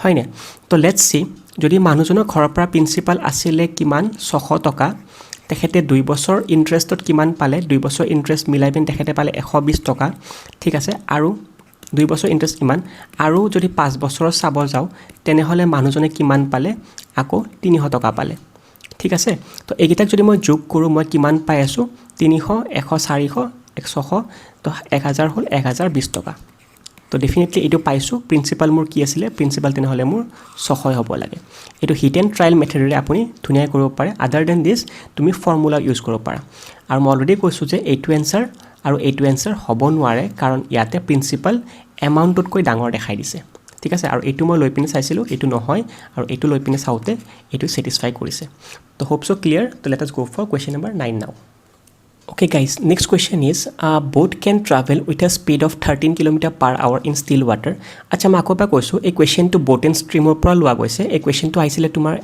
হয়নে তো লেটস সি যদি মানুহজনৰ ঘৰৰ পৰা প্ৰিন্সিপাল আছিল কিমান 600 টকা তেখেতে 2 বছৰ ইন্টাৰেষ্টত কিমান পালে 2 বছৰ ইন্টাৰেষ্ট মিলাই পিন তেখেতে পালে 120 টকা ঠিক আছে আৰু 2 বছৰ ইন্টাৰেষ্ট কিমান আৰু যদি 5 বছৰৰ চাব যাও তেনেহলে মানুহজনে কিমান পালে আকৌ 300 টকা পালে ঠিক আছে তো এইগিটাক যদি মই যোগ কৰো মই কিমান পাই আছো 300 100 400 100 তো 1000 হল 1020 টকা তো ডেফিনেটলি এটো পাইছো প্ৰিন্সিপাল মোৰ কি আছিল প্ৰিন্সিপাল তেনেহলে মোৰ 600 হ'ব লাগে এটো হিট এন্ড ট্ৰায়াল মেথডৰে আপুনি ধুনিয়া কৰিব পাৰে আদাৰ দেন দিস তুমি ফৰ্মুলা ইউজ কৰিব পাৰা আৰু মই অলৰেডি কৈছো যে এইটো এনসাৰ আৰু এইটো এনসাৰ হ'ব নোৱাৰে কাৰণ ইয়াতে প্ৰিন্সিপাল এমাউন্টত কৈ ডাঙৰ দেখাই দিছে ঠিক আছে আৰু এটো মই লৈ পিনে চাইছিলো এটো নহয় আৰু এটো লৈ পিনে চাওতে এটো স্যাটিসফাই কৰিছে তো হোপ সো ক্লিয়াৰ তো let us go for question number 9 নাও Okay guys, next question is a boat can travel with a speed of 13 km per hour in still water. আচ্ছা মই আকবা কৈছো এই কোৱেশ্চনটো boat and streamer পৰা লোৱা গৈছে এই কোৱেশ্চনটো আহিছিলে তোমাৰ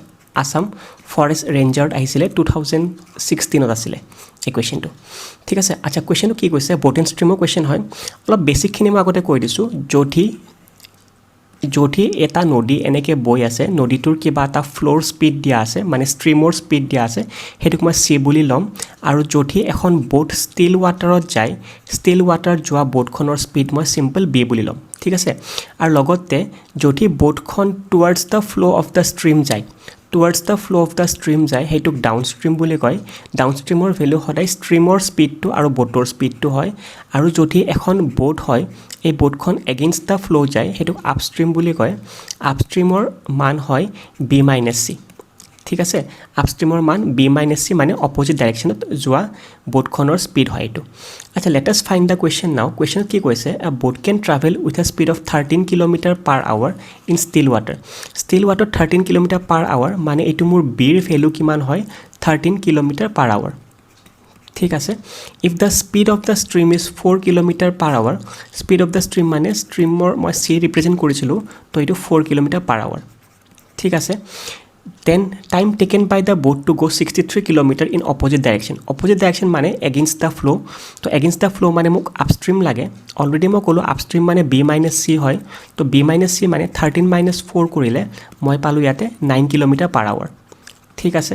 আসাম ফৰেষ্ট ৰেঞ্জাৰত আহিছিলে 2016 ত আছিলে এই কোৱেশ্চনটো ঠিক আছে আচ্ছা কোৱেশ্চনটো কি কৈছে boat and streamer কোৱেশ্চন হয় অলপ বেসিক খিনি মই আগতে কৈ দিছো যদি এটা নদী এনেকে বৈ আছে নদীটোৰ কিবা এটা ফ্লোৰ স্পিড দিয়া আছে মানে ষ্ট্ৰীমৰ স্পিড দিয়া আছে হেতুক মই সি বুলি লম আৰু যদি এখন বোট ষ্টিল ওয়াটাৰত যায় ষ্টিল ওয়াটাৰ যোৱা বোটখনৰ স্পিড মই সিম্পল বি বুলি লম ঠিক আছে আৰু লগতে যদি বোটখন towards the flow of the stream যায় towards the flow of the stream যায় হেতুক ডাউনষ্ট্ৰীম বুলি কয় ডাউনষ্ট্ৰীমৰ ভ্যালু সদায় ষ্ট্ৰীমৰ স্পিডটো আৰু বোটৰ স্পিডটো হয় আৰু যদি এখন বোট হয় এই বোটখন এগেইনষ্ট দা ফ্লো যায় হেতুক আপষ্ট্ৰীম বুলি কয় আপষ্ট্ৰীমৰ মান হয় বি মাইনাস সি ঠিক আছে আপষ্ট্ৰীমৰ মান বি মাইনাস সি মানে অপোজিট ডাইৰেকশনত যোৱা বোটখনৰ স্পিড হয় এটো আচ্ছা let us find the question now question কি কৈছে a boat can travel with a speed of 13 km per hour in still water 13 km per hour মানে এটো মোৰ বিৰ ভ্যালু কিমান হয় 13 km per hour ঠিক আছে if the speed of the stream is 4 km per hour speed of the stream মানে streamer মই c represent কৰিছিলো তো এটো 4 km per hour ঠিক আছে then time taken by the boat to go 63 km in opposite direction মানে against the flow তো against the flow মানে মোক upstream লাগে অলৰেডি মই কলো upstream মানে b - c হয় তো b - c মানে 13 - 4 কৰিলে মই পালো ইয়াতে 9 km per hour ঠিক আছে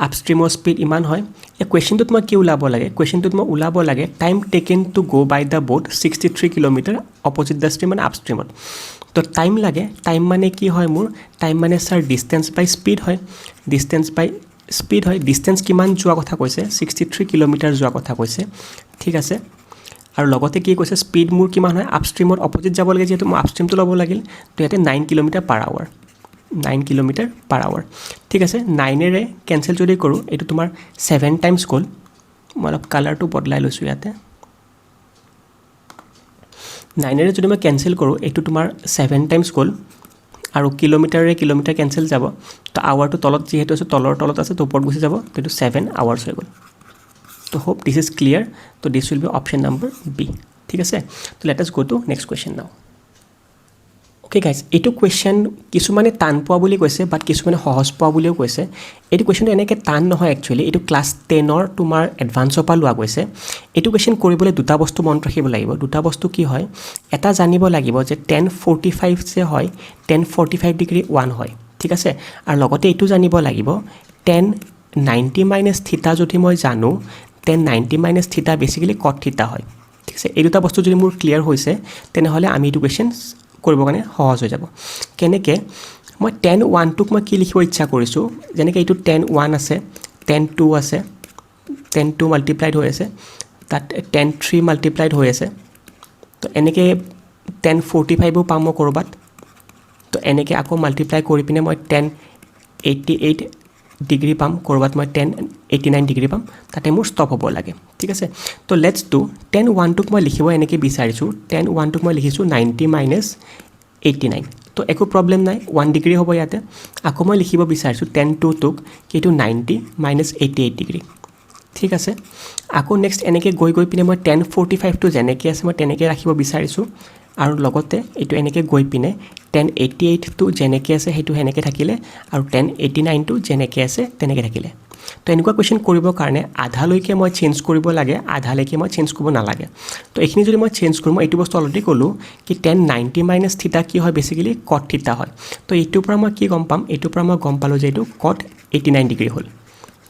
আপষ্ট্ৰীমৰ স্পিড ইমান হয় এই কোৱেশ্চনটোত মই কি উলাব লাগে কোৱেশ্চনটোত মই উলাব লাগে time taken to go by the boat 63 km opposite the stream মানে আপষ্ট্ৰীমত তো টাইম লাগে টাইম মানে কি হয় মোৰ টাইম মানে স্যাৰ ডিসটেন্স বাই স্পিড হয় ডিসটেন্স কিমান যোৱা কথা কৈছে 63 km যোৱা কথা কৈছে ঠিক আছে আৰু লগতে কি কৈছে স্পিড মোৰ কিমান হয় আপষ্ট্ৰীমত অপোজিট যাব লাগে যেটো মই আপষ্ট্ৰীমটো ল'ব লাগিল তো ইয়াতে 9 km per hour 9 km per hour ঠিক আছে 9 এৰে ক্যান্সেল যদি কৰো এটো তোমাৰ 7 টাইমস গল মই অলপ কালাৰটো বদলাই লৈছো ইয়াতে 9 এৰে যদি মই ক্যান্সেল কৰো এটো তোমাৰ 7 টাইমস গল আৰু কিলোমিটাৰে কিলোমিটাৰ ক্যান্সেল যাব তো আৱাৰটো তলত যেহেতু আছে তলত আছে তো ওপৰত গুছি যাব তো এটো 7 আৱাৰ্স হৈ গল তো হোপ দিস ইজ ক্লিয়াৰ তো this will be option number B ঠিক আছে তো let us go to next question নাও Okay guys, এটো কোৱেশ্চন কিছুমানে টান পোৱা বুলি কৈছে বাট কিছুমানে সহজ পোৱা বুলিও কৈছে এটো কোৱেশ্চনটো এনেকে টান নহয় একচুয়ালি এটো ক্লাস 10 ৰ তোমাৰ এডভান্সৰ পৰা লোৱা গৈছে এটো কোৱেশ্চন কৰিবলৈ দুটা বস্তু মন ৰাখিব লাগিব দুটা বস্তু কি হয় এটা জানিব লাগিব যে 1045 যে হয় 1045 ডিগ্ৰী 1 হয় ঠিক আছে আৰু লগতে এটো জানিব লাগিব 10 90 মাইনাছ থিটা যদি মই জানো তেন 90 মাইনাছ থিটা বেছিকেলি কট থিটা হয় ঠিক আছে এই দুটা বস্তু যদি মোৰ ক্লিয়াৰ হৈছে তেনেহ'লে আমি এইটো কুৱেশ্যন কৰিবৰ কাৰণে সহজ হৈ যাব কেনেকৈ মই tan 1 টোক মই কি লিখিব ইচ্ছা কৰিছোঁ যেনেকৈ এইটো tan 1 আছে tan 2 আছে tan 2 মাল্টিপ্লাইড হৈ আছে তাত tan 3 মাল্টিপ্লাইড হৈ আছে তো এনেকৈ tan 45ও পাম মই ক'ৰবাত তো এনেকৈ আকৌ মাল্টিপ্লাই কৰি পিনে মই tan 88 ডিগ্ৰী পাম ক'ৰবাত মই tan 89 ডিগ্ৰী পাম তাতে মোৰ ষ্টপ হ'ব লাগে ঠিক আছে তো লেটছ ডু tan 1 টোক মই লিখিব এনেকৈ বিচাৰিছোঁ tan 1 টোক মই লিখিছোঁ 90 মাইনাছ 89 তো একো প্ৰব্লেম নাই 1 ডিগ্ৰী হ'ব ইয়াতে আকৌ মই লিখিব বিচাৰিছোঁ tan 2 টোক কি এইটো 90 মাইনাছ 88 ডিগ্ৰী ঠিক আছে আকৌ নেক্সট এনেকৈ গৈ পিনে মই tan 45 টো যেনেকৈ আছে মই তেনেকৈ ৰাখিব বিচাৰিছোঁ আৰু লগতে এইটো এনেকৈ গৈ পিনে tan 88 টো যেনেকৈ আছে সেইটো সেনেকৈ থাকিলে আৰু tan 89 টো যেনেকৈ আছে তেনেকৈ থাকিলে তো এনেকুৱা কুৱেশ্যন কৰিবৰ কাৰণে আধালৈকে মই চেঞ্জ কৰিব লাগে আধালৈকে মই চেঞ্জ কৰিব নালাগে তো এইখিনি যদি মই চেঞ্জ কৰোঁ মই এইটো বস্তু অলৰেডি ক'লোঁ কি tan 90 মাইনাছ থিটা কি হয় বেছিকেলি কট থিটা হয় তো এইটোৰ পৰা মই কি গম পাম এইটোৰ পৰা মই গম পালোঁ যে এইটো কট 89 ডিগ্ৰী হ'ল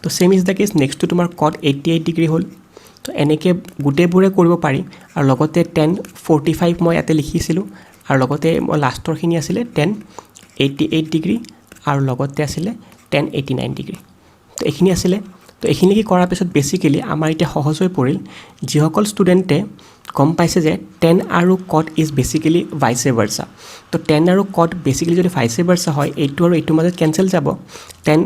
তো চেম ইজ দ্য কেছ নেক্সটটো তোমাৰ কট 88 ডিগ্ৰী হ'ল তো এনেকৈ গোটেইবোৰে কৰিব পাৰি আৰু লগতে tan 45 মই ইয়াতে লিখিছিলোঁ আৰু লগতে মই লাষ্টৰখিনি আছিলে tan 88 ডিগ্ৰী আৰু লগতে আছিলে tan 89 ডিগ্ৰী তো এইখিনি আছিলে তো এইখিনি কি কৰাৰ পিছত বেছিকেলি আমাৰ এতিয়া সহজ হৈ পৰিল যিসকল ষ্টুডেণ্টে গম পাইছে যে tan আৰু cot ইজ বেছিকেলি ভাইচে ভাৰ্চা তো tan আৰু cot বেছিকেলি যদি ভাইচে ভাৰ্চা হয় এইটো আৰু এইটোৰ মাজত কেঞ্চেল যাব tan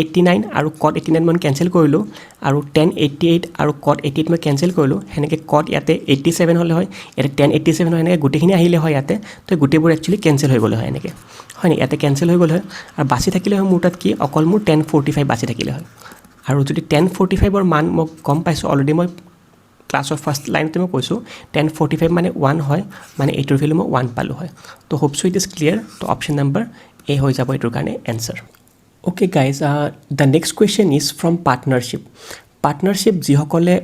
89 আৰু cot 89 মই কেঞ্চেল কৰিলোঁ আৰু tan 88 আৰু cot 88 মই কেঞ্চেল কৰিলোঁ সেনেকৈ cot ইয়াতে 87 হ'লে হয় ইয়াতে tan 87 হয় এনেকৈ গোটেইখিনি আহিলে হয় ইয়াতে তো গোটেইবোৰ একচুৱেলি কেঞ্চেল হৈ গ'লে হয় এনেকৈ হয় নি ইয়াতে কেঞ্চেল হৈ গ'ল হয় আৰু বাছি থাকিলে হয় মোৰ তাত কি অকল মোৰ tan 45 বাছি থাকিলে হয় আৰু যদি tan 45ৰ মান মই গম পাইছোঁ অলৰেডি মই ক্লাছৰ ফাৰ্ষ্ট লাইনতে মই কৈছোঁ tan 45 মানে 1 হয় মানে এইটোৰ ভেলু মই 1 পালোঁ হয় তো hope so it is clear তো অপশ্যন নম্বৰ এ হৈ যাব এইটোৰ কাৰণে answer Okay guys, the next question is from partnership. Partnership যিসকলে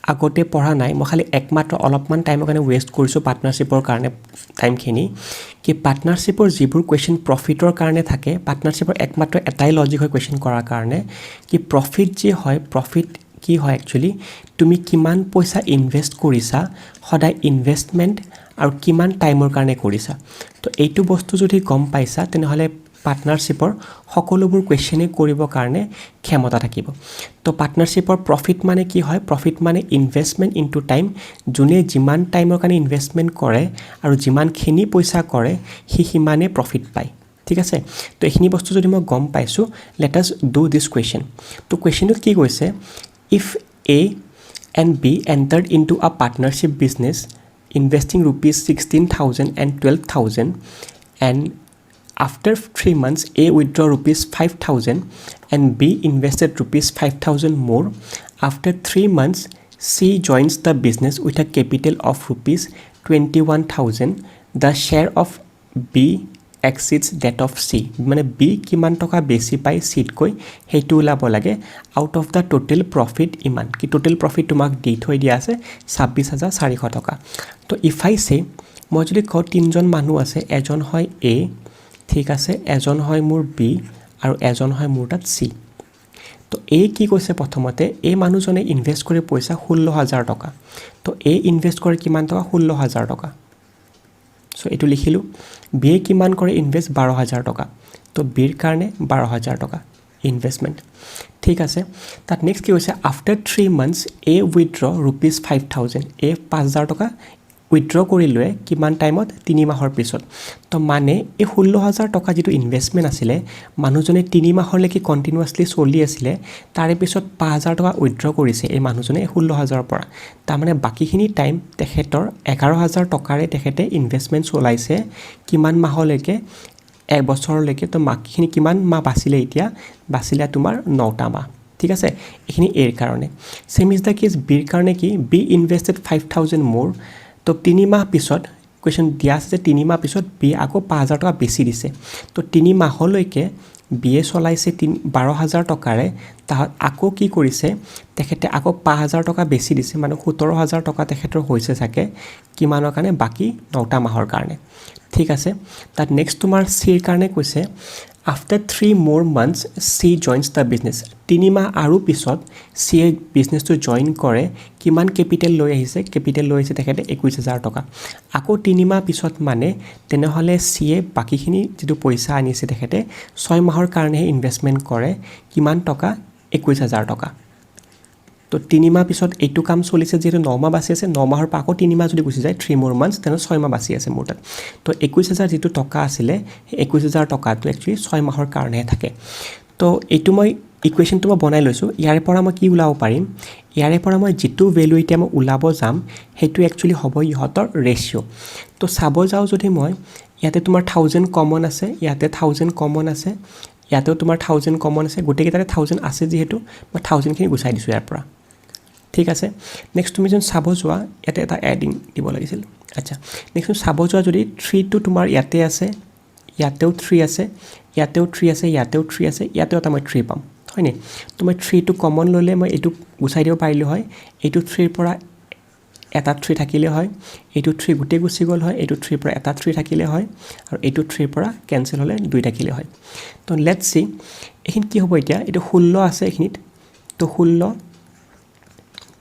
আগতে পঢ়া নাই মই খালি একমাত্ৰ অলপমান টাইমৰ কাৰণে ৱেষ্ট কৰিছোঁ পাৰ্টনাৰশ্বিপৰ কাৰণে টাইমখিনি কি পাৰ্টনাৰশ্বিপৰ যিবোৰ কুৱেশ্যন প্ৰফিটৰ কাৰণে থাকে পাৰ্টনাৰশ্বিপৰ একমাত্ৰ এটাই লজিক হয় কুৱেশ্যন কৰাৰ কাৰণে কি প্ৰফিট যি হয় প্ৰফিট কি হয় একচুৱেলি তুমি কিমান পইচা ইনভেষ্ট কৰিছা সদায় ইনভেষ্টমেণ্ট আৰু কিমান টাইমৰ কাৰণে কৰিছা তো এইটো বস্তু যদি গম পাইছা তেনেহ'লে পাৰ্টনাৰশ্বিপৰ সকলোবোৰ কুৱেশ্যনে কৰিবৰ কাৰণে ক্ষমতা থাকিব তো পাৰ্টনাৰশ্বিপৰ প্ৰফিট মানে কি হয় প্ৰফিট মানে ইনভেষ্টমেণ্ট ইনটু টাইম যোনে যিমান টাইমৰ কাৰণে ইনভেষ্টমেণ্ট কৰে আৰু যিমানখিনি পইচা কৰে সি সিমানে প্ৰফিট পায় ঠিক আছে তো এইখিনি বস্তু যদি মই গম পাইছোঁ late us do this question তো কুৱেশ্যনটোত কি কৈছে if A and B entered into a partnership business investing ₹16,000 and $12,000 and after 3 months, A withdraw ₹5,000 and B invested ₹5,000 more. After 3 months, C joins the business with a capital of ₹21,000. The share of B exceeds that of C. মানে B কিমান টকা বেছি পাই Cতকৈ সেইটো ওলাব লাগে out of the total profit ইমান কি টোটেল প্ৰফিট তোমাক দি থৈ দিয়া আছে 26,400 টকা তো ইফ আই চে মই যদি কওঁ তিনিজন মানুহ আছে এজন হয় A ঠিক আছে এজন হয় মোৰ বি আৰু এজন হয় মোৰ তাত চি তো এ কি কৈছে প্ৰথমতে এই মানুহজনে ইনভেষ্ট কৰে পইচা 16,000 টকা তো এ ইনভেষ্ট কৰে কিমান টকা 16,000 টকা সো এইটো লিখিলোঁ বি এ কিমান কৰে ইনভেষ্ট 12,000 টকা তো বিৰ কাৰণে 12,000 টকা ইনভেষ্টমেণ্ট ঠিক আছে তাত নেক্সট কি হৈছে আফটাৰ 3 মান্থছ এ উইথড্ৰ ₹5,000 এ 5,000 টকা উইথড্ৰ কৰিলে কিমান টাইমত 3 মাহৰ পিছত তো মানে এই 16,000 টকা যিটো ইনভেষ্টমেণ্ট আছিলে মানুহজনে 3 মাহলৈকে কণ্টিনিউৱাছলি চলি আছিলে তাৰে পিছত 5,000 টকা উইথড্ৰ কৰিছে এই মানুহজনে 16,000ৰ পৰা তাৰমানে বাকীখিনি টাইম তেখেতৰ 11,000 টকাৰে তেখেতে ইনভেষ্টমেণ্ট চলাইছে কিমান মাহলৈকে এক বছৰলৈকে তো বাকীখিনি কিমান মাহ বাচিলে এতিয়া বাচিলে তোমাৰ 9টা মাহ ঠিক আছে এইখিনি এৰ কাৰণে চেম ইজ দ্য কেছ বিৰ কাৰণে কি বি ইনভেষ্টেড 5,000 মোৰ তো 3 মাহ পিছত কুৱেশ্যন দিয়া আছে যে 3 মাহ পিছত বি আকৌ 5,000 টকা বেছি দিছে তো 3 মাহলৈকে বি এ চলাইছে 12,000 টকাৰে তাত আকৌ কি কৰিছে তেখেতে আকৌ 5,000 টকা বেছি দিছে মানে 17,000 টকা তেখেতৰ হৈছে চাগে কিমানৰ কাৰণে বাকী 9টা মাহৰ কাৰণে ঠিক আছে তাত নেক্সট তোমাৰ চিৰ কাৰণে কৈছে after 3 more months she joins the business 3 মাহ আৰু পিছত চিয়ে বিজনেছটো জইন কৰে কিমান কেপিটেল লৈ আহিছে তেখেতে 21,000 টকা আকৌ 3 মাহ পিছত মানে তেনেহ'লে চিয়ে বাকীখিনি যিটো পইচা আনিছে তেখেতে 6 মাহৰ কাৰণে ইনভেষ্টমেণ্ট কৰে কিমান টকা 21,000 টকা তো 3 মাহ পিছত এইটো কাম চলিছে যেটো 9 মাহ বাছি আছে 9 মাহৰ পৰা আকৌ 3 মাহ যদি গুচি যায় 3 more months তেনে 6 মাহ বাছি আছে মোৰ তাত তো 21,000 যেটো টকা আছিলে 21,000 টকাটো একচুয়ালি 6 মাহৰ কাৰণে থাকে তো এইটো মই ইকুৱেশ্যনটো মই বনাই লৈছো ইয়াৰে পৰা মই কি উলাব পাৰিম ইয়াৰে পৰা মই যেটো ভ্যালু এতিয়া মই উলাব যাম হেতু একচুয়ালি হ'ব ইহতৰ ৰেশিও তো চাব যাও যদি মই ইয়াতে তোমাৰ 1000 কমন আছে ইয়াতে 1000 কমন আছে ইয়াতেও তোমাৰ 1000 কমন আছে গোটেই কেইটাৰে 1000 আছে যেহেতু মই 1000 খিনি গুছাই দিছো ইয়াৰ পৰা ঠিক আছে নেক্সট তুমি যেন চাব যোৱা ইয়াতে এটা এডিং দিব লাগিছিল আচ্ছা নেক্সট চাব যোৱা যদি 3 টো তোমাৰ ইয়াতে আছে ইয়াতেও 3 আছে ইয়াতেও 3 আছে ইয়াতেও 3 আছে ইয়াতেও এটা মই 3 পাম হয়নে তো মই 3 টো কমন ললে মই এটো গুছাই দিব পাৰিলো হয় এটো 3 ৰ পৰা এটা 3 থাকিলে হয় এটো 3 গুটে গুছি গল হয় এটো 3 ৰ পৰা এটা 3 থাকিলে হয় আৰু এটো 3 ৰ পৰা ক্যান্সেল হলে 2 থাকিলে হয় তো লেটস সি এখিন কি হ'ব এতিয়া এটো 16 আছে এখিনিত তো 16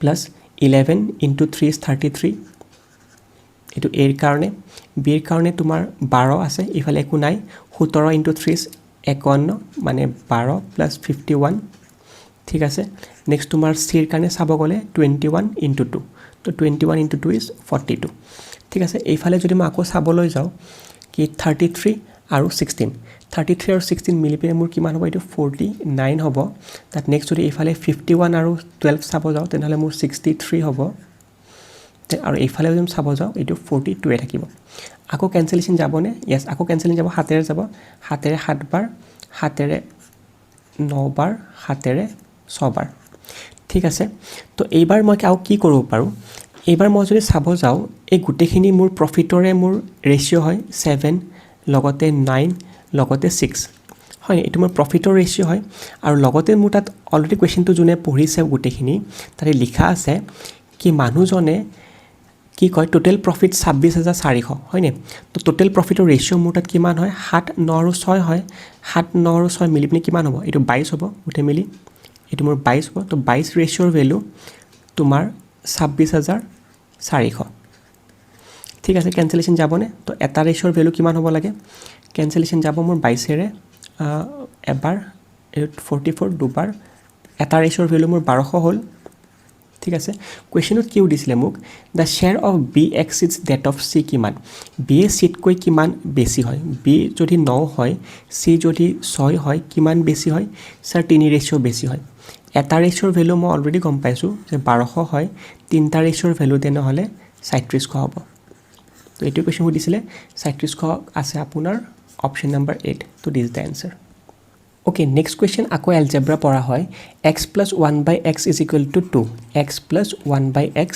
plus 11 into 3 is 33 এটো a কাৰণে b ৰ কাৰণে তোমাৰ 12 আছে ইফালে একো নাই 17 into 3 is 51 মানে 12 plus 51 ঠিক আছে নেক্সট তোমাৰ c ৰ কাৰণে চাব গলে 21 into 2 তো 21 into 2 is 42 ঠিক আছে এইফালে যদি মই আকৌ চাবলৈ যাও কি 33 আৰু 16 33 আৰু 16 মিলি পিনে মোৰ কিমান হ'ব এটো 49 হ'ব তাত নেক্সট যদি এইফালে 51 আৰু 12 চাব যাও তেনেহলে মোৰ 63 হ'ব আৰু এইফালে যদি চাব যাও এটো 42 এ থাকিব আকৌ ক্যান্সেলেশন যাবনে यस আকৌ ক্যান্সেলিং যাব হাতেৰে যাব হাতেৰে 7 বাৰ হাতেৰে 9 বাৰ হাতেৰে 6 বাৰ ঠিক আছে তো এইবাৰ মই আৰু কি কৰিব পাৰো এইবাৰ মই যদি চাব যাও এই গুটেখিনি মোৰ প্ৰফিটৰে মোৰ ৰেশিও হয় 7 লগতে 9 লগতে 6 হয় এটো মোৰ প্ৰফিটৰ ৰেশিও হয় আৰু লগতে মোৰ তাত অলৰেডি কোৱেশ্চনটো জুনে পঢ়িছে গুটেখিনি তাতে লিখা আছে কি মানুহজনে কি কয় টোটাল প্ৰফিট 26400 হয়নে তো টোটাল প্ৰফিটৰ ৰেশিও মোৰ তাত কিমান হয় 7 9 আৰু 6 হয় 7 9 আৰু 6 মিলি পিনে কিমান হ'ব এটো 22 হ'ব গুটে মিলি এটো মোৰ 22 হ'ব তো 22 ৰেশিওৰ ভ্যালু তোমাৰ 26400 ঠিক আছে ক্যান্সেলেশন যাবনে তো এটা ৰেশিওৰ ভ্যালু কিমান হ'ব লাগে ক্যান্সেলেশন যাব মোৰ 22 ৰে এবাৰ 44 দুবাৰ এটা ৰেশিওৰ ভ্যালু মোৰ 1200 হ'ল ঠিক আছে কোৱেশ্চনত কি উদিছিলে মোক the share of B exceeds that of C কিমান বি এ সিট কৈ কিমান বেছি হয় বি যদি 9 হয় সি যদি 6 হয় কিমান বেছি হয় স্যাৰ 3 ৰেশিও বেছি হয় এটা ৰেশিওৰ ভ্যালু মই অলৰেডি গম পাইছো যে 1200 হয় তিনটা ৰেশিওৰ ভ্যালু তেনে হলে 3700 হ'ব তো এটো কোৱেশ্চন উদিছিলে 3700 আছে আপোনাৰ অপশন নাম্বাৰ 8 তো this the answer Okay, next question আকৌ algebra পঢ়া হয় x plus 1 by x is equal to 2 x plus 1 by x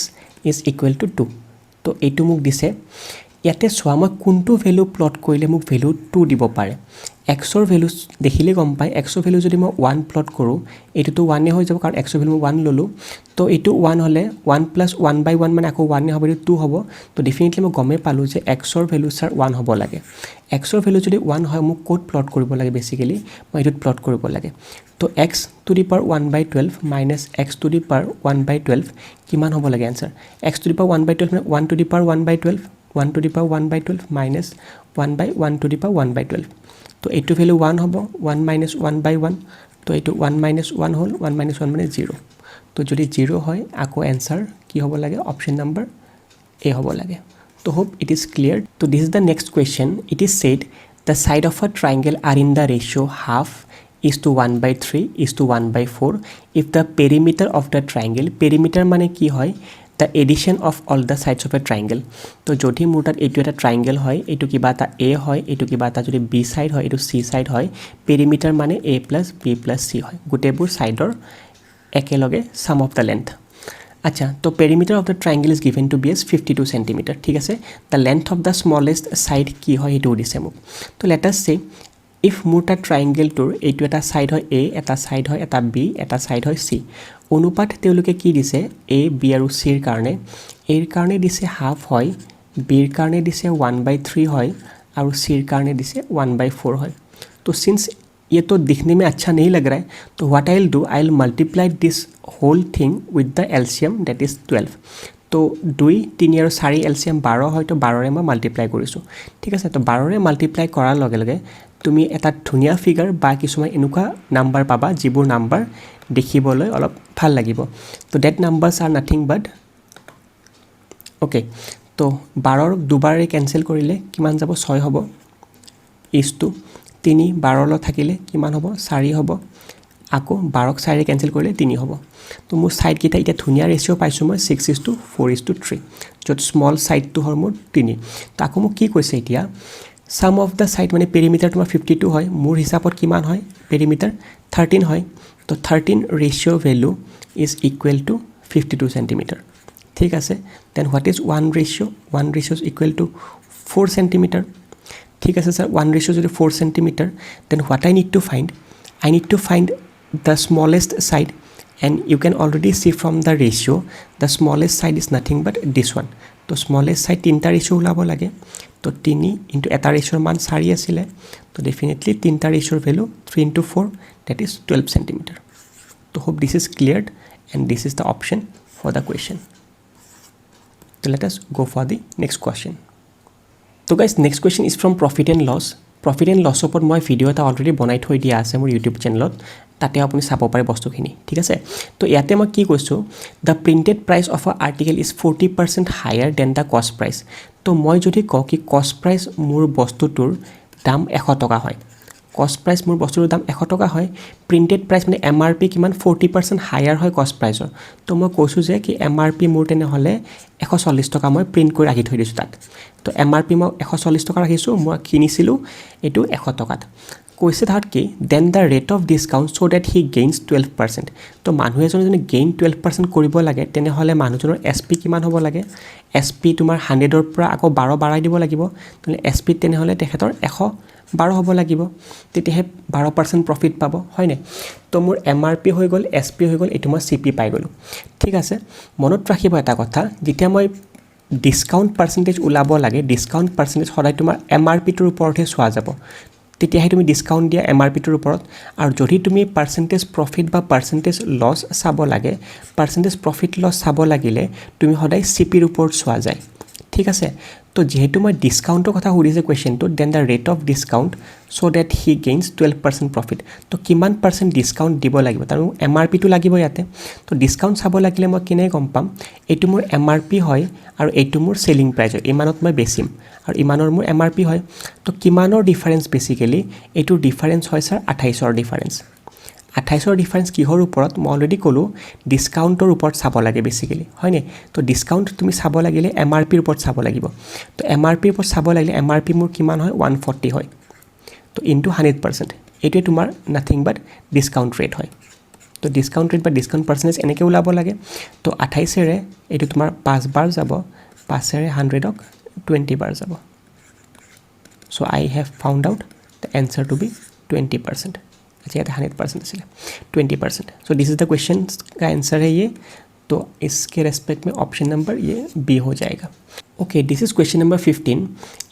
is equal to 2 তো এইটো মোক দিছে ইয়াতে সোৱা মই কোনটো ভ্যালু প্লট কৰিলে মোক ভ্যালু 2 দিব পাৰে x ৰ ভ্যালু দেখিলে গম পাই x ৰ ভ্যালু যদি মই 1 প্লট কৰো এটো তো 1 এ হৈ যাব কাৰণ x ৰ ভ্যালু 1 ললো তো এটো 1 হলে 1 plus 1 by 1 মানে আকৌ 1 এ হ'ব 2 হ'ব তো ডেফিনেটলি মই গমে পালো যে x ৰ ভ্যালু স্যাৰ 1 হ'ব লাগে x ৰ ভ্যালু যদি 1 হয় মোক কোড প্লট কৰিব লাগে বেসিক্যালি মই এটো প্লট কৰিব লাগে তো x to the power 1 by 12 minus x to the power 1 by 12 কিমান হ'ব লাগে answer x to the power 1 by 12 মানে 1 to the power 1 by 12 1 to the power 1 by 12 minus 1 by 1 to the power 1 by 12 তো এইটো ভ্যালু 1 হ'ব 1 minus 1 by 1 তো এইটো 1 minus 1 হল 1 minus 1 মানে 0 তো যদি 0 হয় আকৌ आंसर কি হ'ব লাগে অপশন নাম্বাৰ এ হ'ব লাগে তো হোপ ইট ইজ ক্লিয়াৰ তো this is the next question it is said the side of a triangle are in the ratio half is to 1 by 3 is to 1 by 4 if the perimeter of the triangle perimeter মানে কি হয় the addition of all the sides of a triangle তো যদি মোৰ তাত এইটো এটা ট্রায়াঙ্গেল হয় এইটো কিবা এটা a হয় এইটো কিবা এটা যদি b সাইড হয় এইটো c সাইড হয় perimeter মানে a plus b plus c হয় গুটেবোৰ সাইডৰ একেলগে sum of the length আচ্ছা তো perimeter of the triangle is given to be as 52 cm ঠিক আছে the length of the smallest side কি হয় এটো দিছে মোক তো let us say if মোৰ তা ট্ৰায়াঙ্গেল টোৰ এইটো এটা সাইড হয় a এটা সাইড হয় এটা b এটা সাইড হয় c অনুপাত তেওঁলোকে কি দিছে a b আৰু c ৰ কাৰণে a ৰ কাৰণে দিছে হাফ হয় b ৰ কাৰণে দিছে 1 by 3 হয় আৰু c ৰ কাৰণে দিছে 1 by 4 হয় তো সিন্স ये तो दिखने में अच्छा नहीं लग रहा है तो what I will do I will multiply this whole thing with the LCM that is 12 তো 2 3 আৰু 4 এলচিয়াম 12 হয়তো 12ৰে মই মাল্টিপ্লাই কৰিছোঁ ঠিক আছে তো 12ৰে মাল্টিপ্লাই কৰাৰ লগে লগে তুমি এটা ধুনীয়া ফিগাৰ বা কিছুমান এনেকুৱা নাম্বাৰ পাবা যিবোৰ নাম্বাৰ দেখিবলৈ অলপ ভাল লাগিব তো that numbers are nothing but okay তো 12ৰ দুবাৰে কেনসেল কৰিলে কিমান যাব 6 হ'ব ইজ টু 3 12 থাকিলে কিমান হ'ব 4 হ'ব আকৌ 12ক 4ৰে কেনসেল কৰিলে 3 হ'ব তো মোৰ সাইড কিটা এটা ধুনিয়া ৰেশিও পাইছো মই 6:4:3 যত স্মল সাইডটো হৰ মোৰ 3 তো আকৌ মোক কি কৈছে এতিয়া সাম অফ দা সাইড মানে পেৰিমিটাৰ তোমাৰ 52 হয় মোৰ হিচাপত কিমান হয় পেৰিমিটাৰ 13 হয় তো 13 ratio value is equal to 52 centimetre ঠিক আছে then what is 1 ratio is equal to 4 centimetre ঠিক আছে স্যাৰ 1 ৰেশিও যদি 4 centimetre then what I need to find the smallest side and you can already see from the ratio the smallest side is nothing but this one to smallest side 3 ta ratio ulabo lage to 3 into eta ratio man 4 asile to definitely 3 ta ratio value 3 into 4 that is 12 centimeter to hope this is cleared and this is the option for the question so let us go for the next question so guys next question is from profit and loss ওপৰত মই ভিডিও এটা অলৰেডি বনাই থৈ দিয়া আছে মোৰ ইউটিউব চেনেলত তাতে আপুনি চাব পাৰে বস্তুখিনি ঠিক আছে তো ইয়াতে মই কি কৈছো the printed price of a article is 40% higher than the cost price তো মই যদি কওঁ কি cost price মোৰ বস্তুটোৰ দাম 100 টকা হয় cost price মোৰ বস্তুটোৰ দাম 100 টকা হয় printed price মানে MRP কিমান 40% হায়াৰ হয় cost price তো মই কৈছো যে কি MRP মোৰ তেনে হলে 140 টকা মই প্ৰিন্ট কৰি ৰাখি থৈ দিছো তাত তো MRP মই 140 টকা ৰাখিছো মই কিনিছিলো এটো 100 টকাত কৈছে তাত কি then the rate of discount so that he gains 12% তো মানুহ এজনে যদি গেইন 12% কৰিব লাগে তেনে হলে মানুহজনৰ SP কিমান হ'ব লাগে SP তোমাৰ 100 ৰ পৰা আকৌ 12 বঢ়াই দিব লাগিব তেনে SP তেনে হলে তেখেতৰ 112 হ'ব লাগিব তেতিয়াহে 12% প্ৰফিট পাব হয় নে তো মোৰ MRP হৈ গল SP হৈ গল এটো মই CP পাই গলো ঠিক আছে মনত ৰাখিব এটা কথা যেতিয়া মই ডিসকাউন্ট পাৰ্সেন্টেজ উলাব লাগে ডিসকাউন্ট পাৰ্সেন্টেজ সদায় তোমাৰ MRP টোৰ ওপৰতহে চোৱা যাব তেতিয়াহে তুমি ডিসকাউন্ট দিয়া MRP টোৰ ওপৰত আৰু যদি তুমি পাৰ্সেন্টেজ প্ৰফিট বা পাৰ্সেন্টেজ লস চাব লাগে পাৰ্সেন্টেজ প্ৰফিট লস চাব লাগিলে তুমি সদায় CP ৰ ওপৰত চোৱা যায় ঠিক আছে তো যেহেতু মই ডিসকাউন্টৰ কথা সুধিছে কোৱেশ্চনটো then the rate of discount so that he gains 12% profit তো কিমান পাৰ্সেন্ট ডিসকাউন্ট দিব লাগিব তাৰ MRP টো লাগিব ইয়াতে তো ডিসকাউন্ট চাব লাগিলে মই কিনে গম পাম এটো মোৰ MRP হয় আৰু এটো মোৰ সেলিং প্ৰাইস হয় ইমানত মই বেছিম আৰু ইমানৰ মোৰ MRP হয় তো কিমানৰ ডিফাৰেন্স বেসিক্যালি এটো ডিফাৰেন্স হয় স্যাৰ 28 ৰ ডিফাৰেন্স 28 ৰ ডিফাৰেন্স কিহৰ ওপৰত মই অলৰেডি কলো ডিসকাউন্টৰ ওপৰত চাব লাগে বেসিক্যালি হয় নে তো ডিসকাউন্ট তুমি চাব লাগিলে MRP ৰ ওপৰত চাব লাগিব তো MRP ৰ ওপৰত চাব লাগিলে MRP মোৰ কিমান হয় 140 হয় তো ইনটু 100% এটো তোমাৰ নাথিং বাট ডিসকাউন্ট ৰেট হয় তো ডিসকাউন্ট ৰেট বা ডিসকাউন্ট পাৰ্সেন্টেজ এনেকে উলাব লাগে তো 28 ৰে এটো তোমাৰ 5 বাৰ যাব 5 ৰে 100 ক 20 বাৰ যাব so I have found out the answer to be 20% अच्छा ये 100% है 20% so this is the question का आंसर है ये तो इसके रेस्पेक्ट में ऑप्शन नंबर ये बी हो जाएगा okay this is question number 15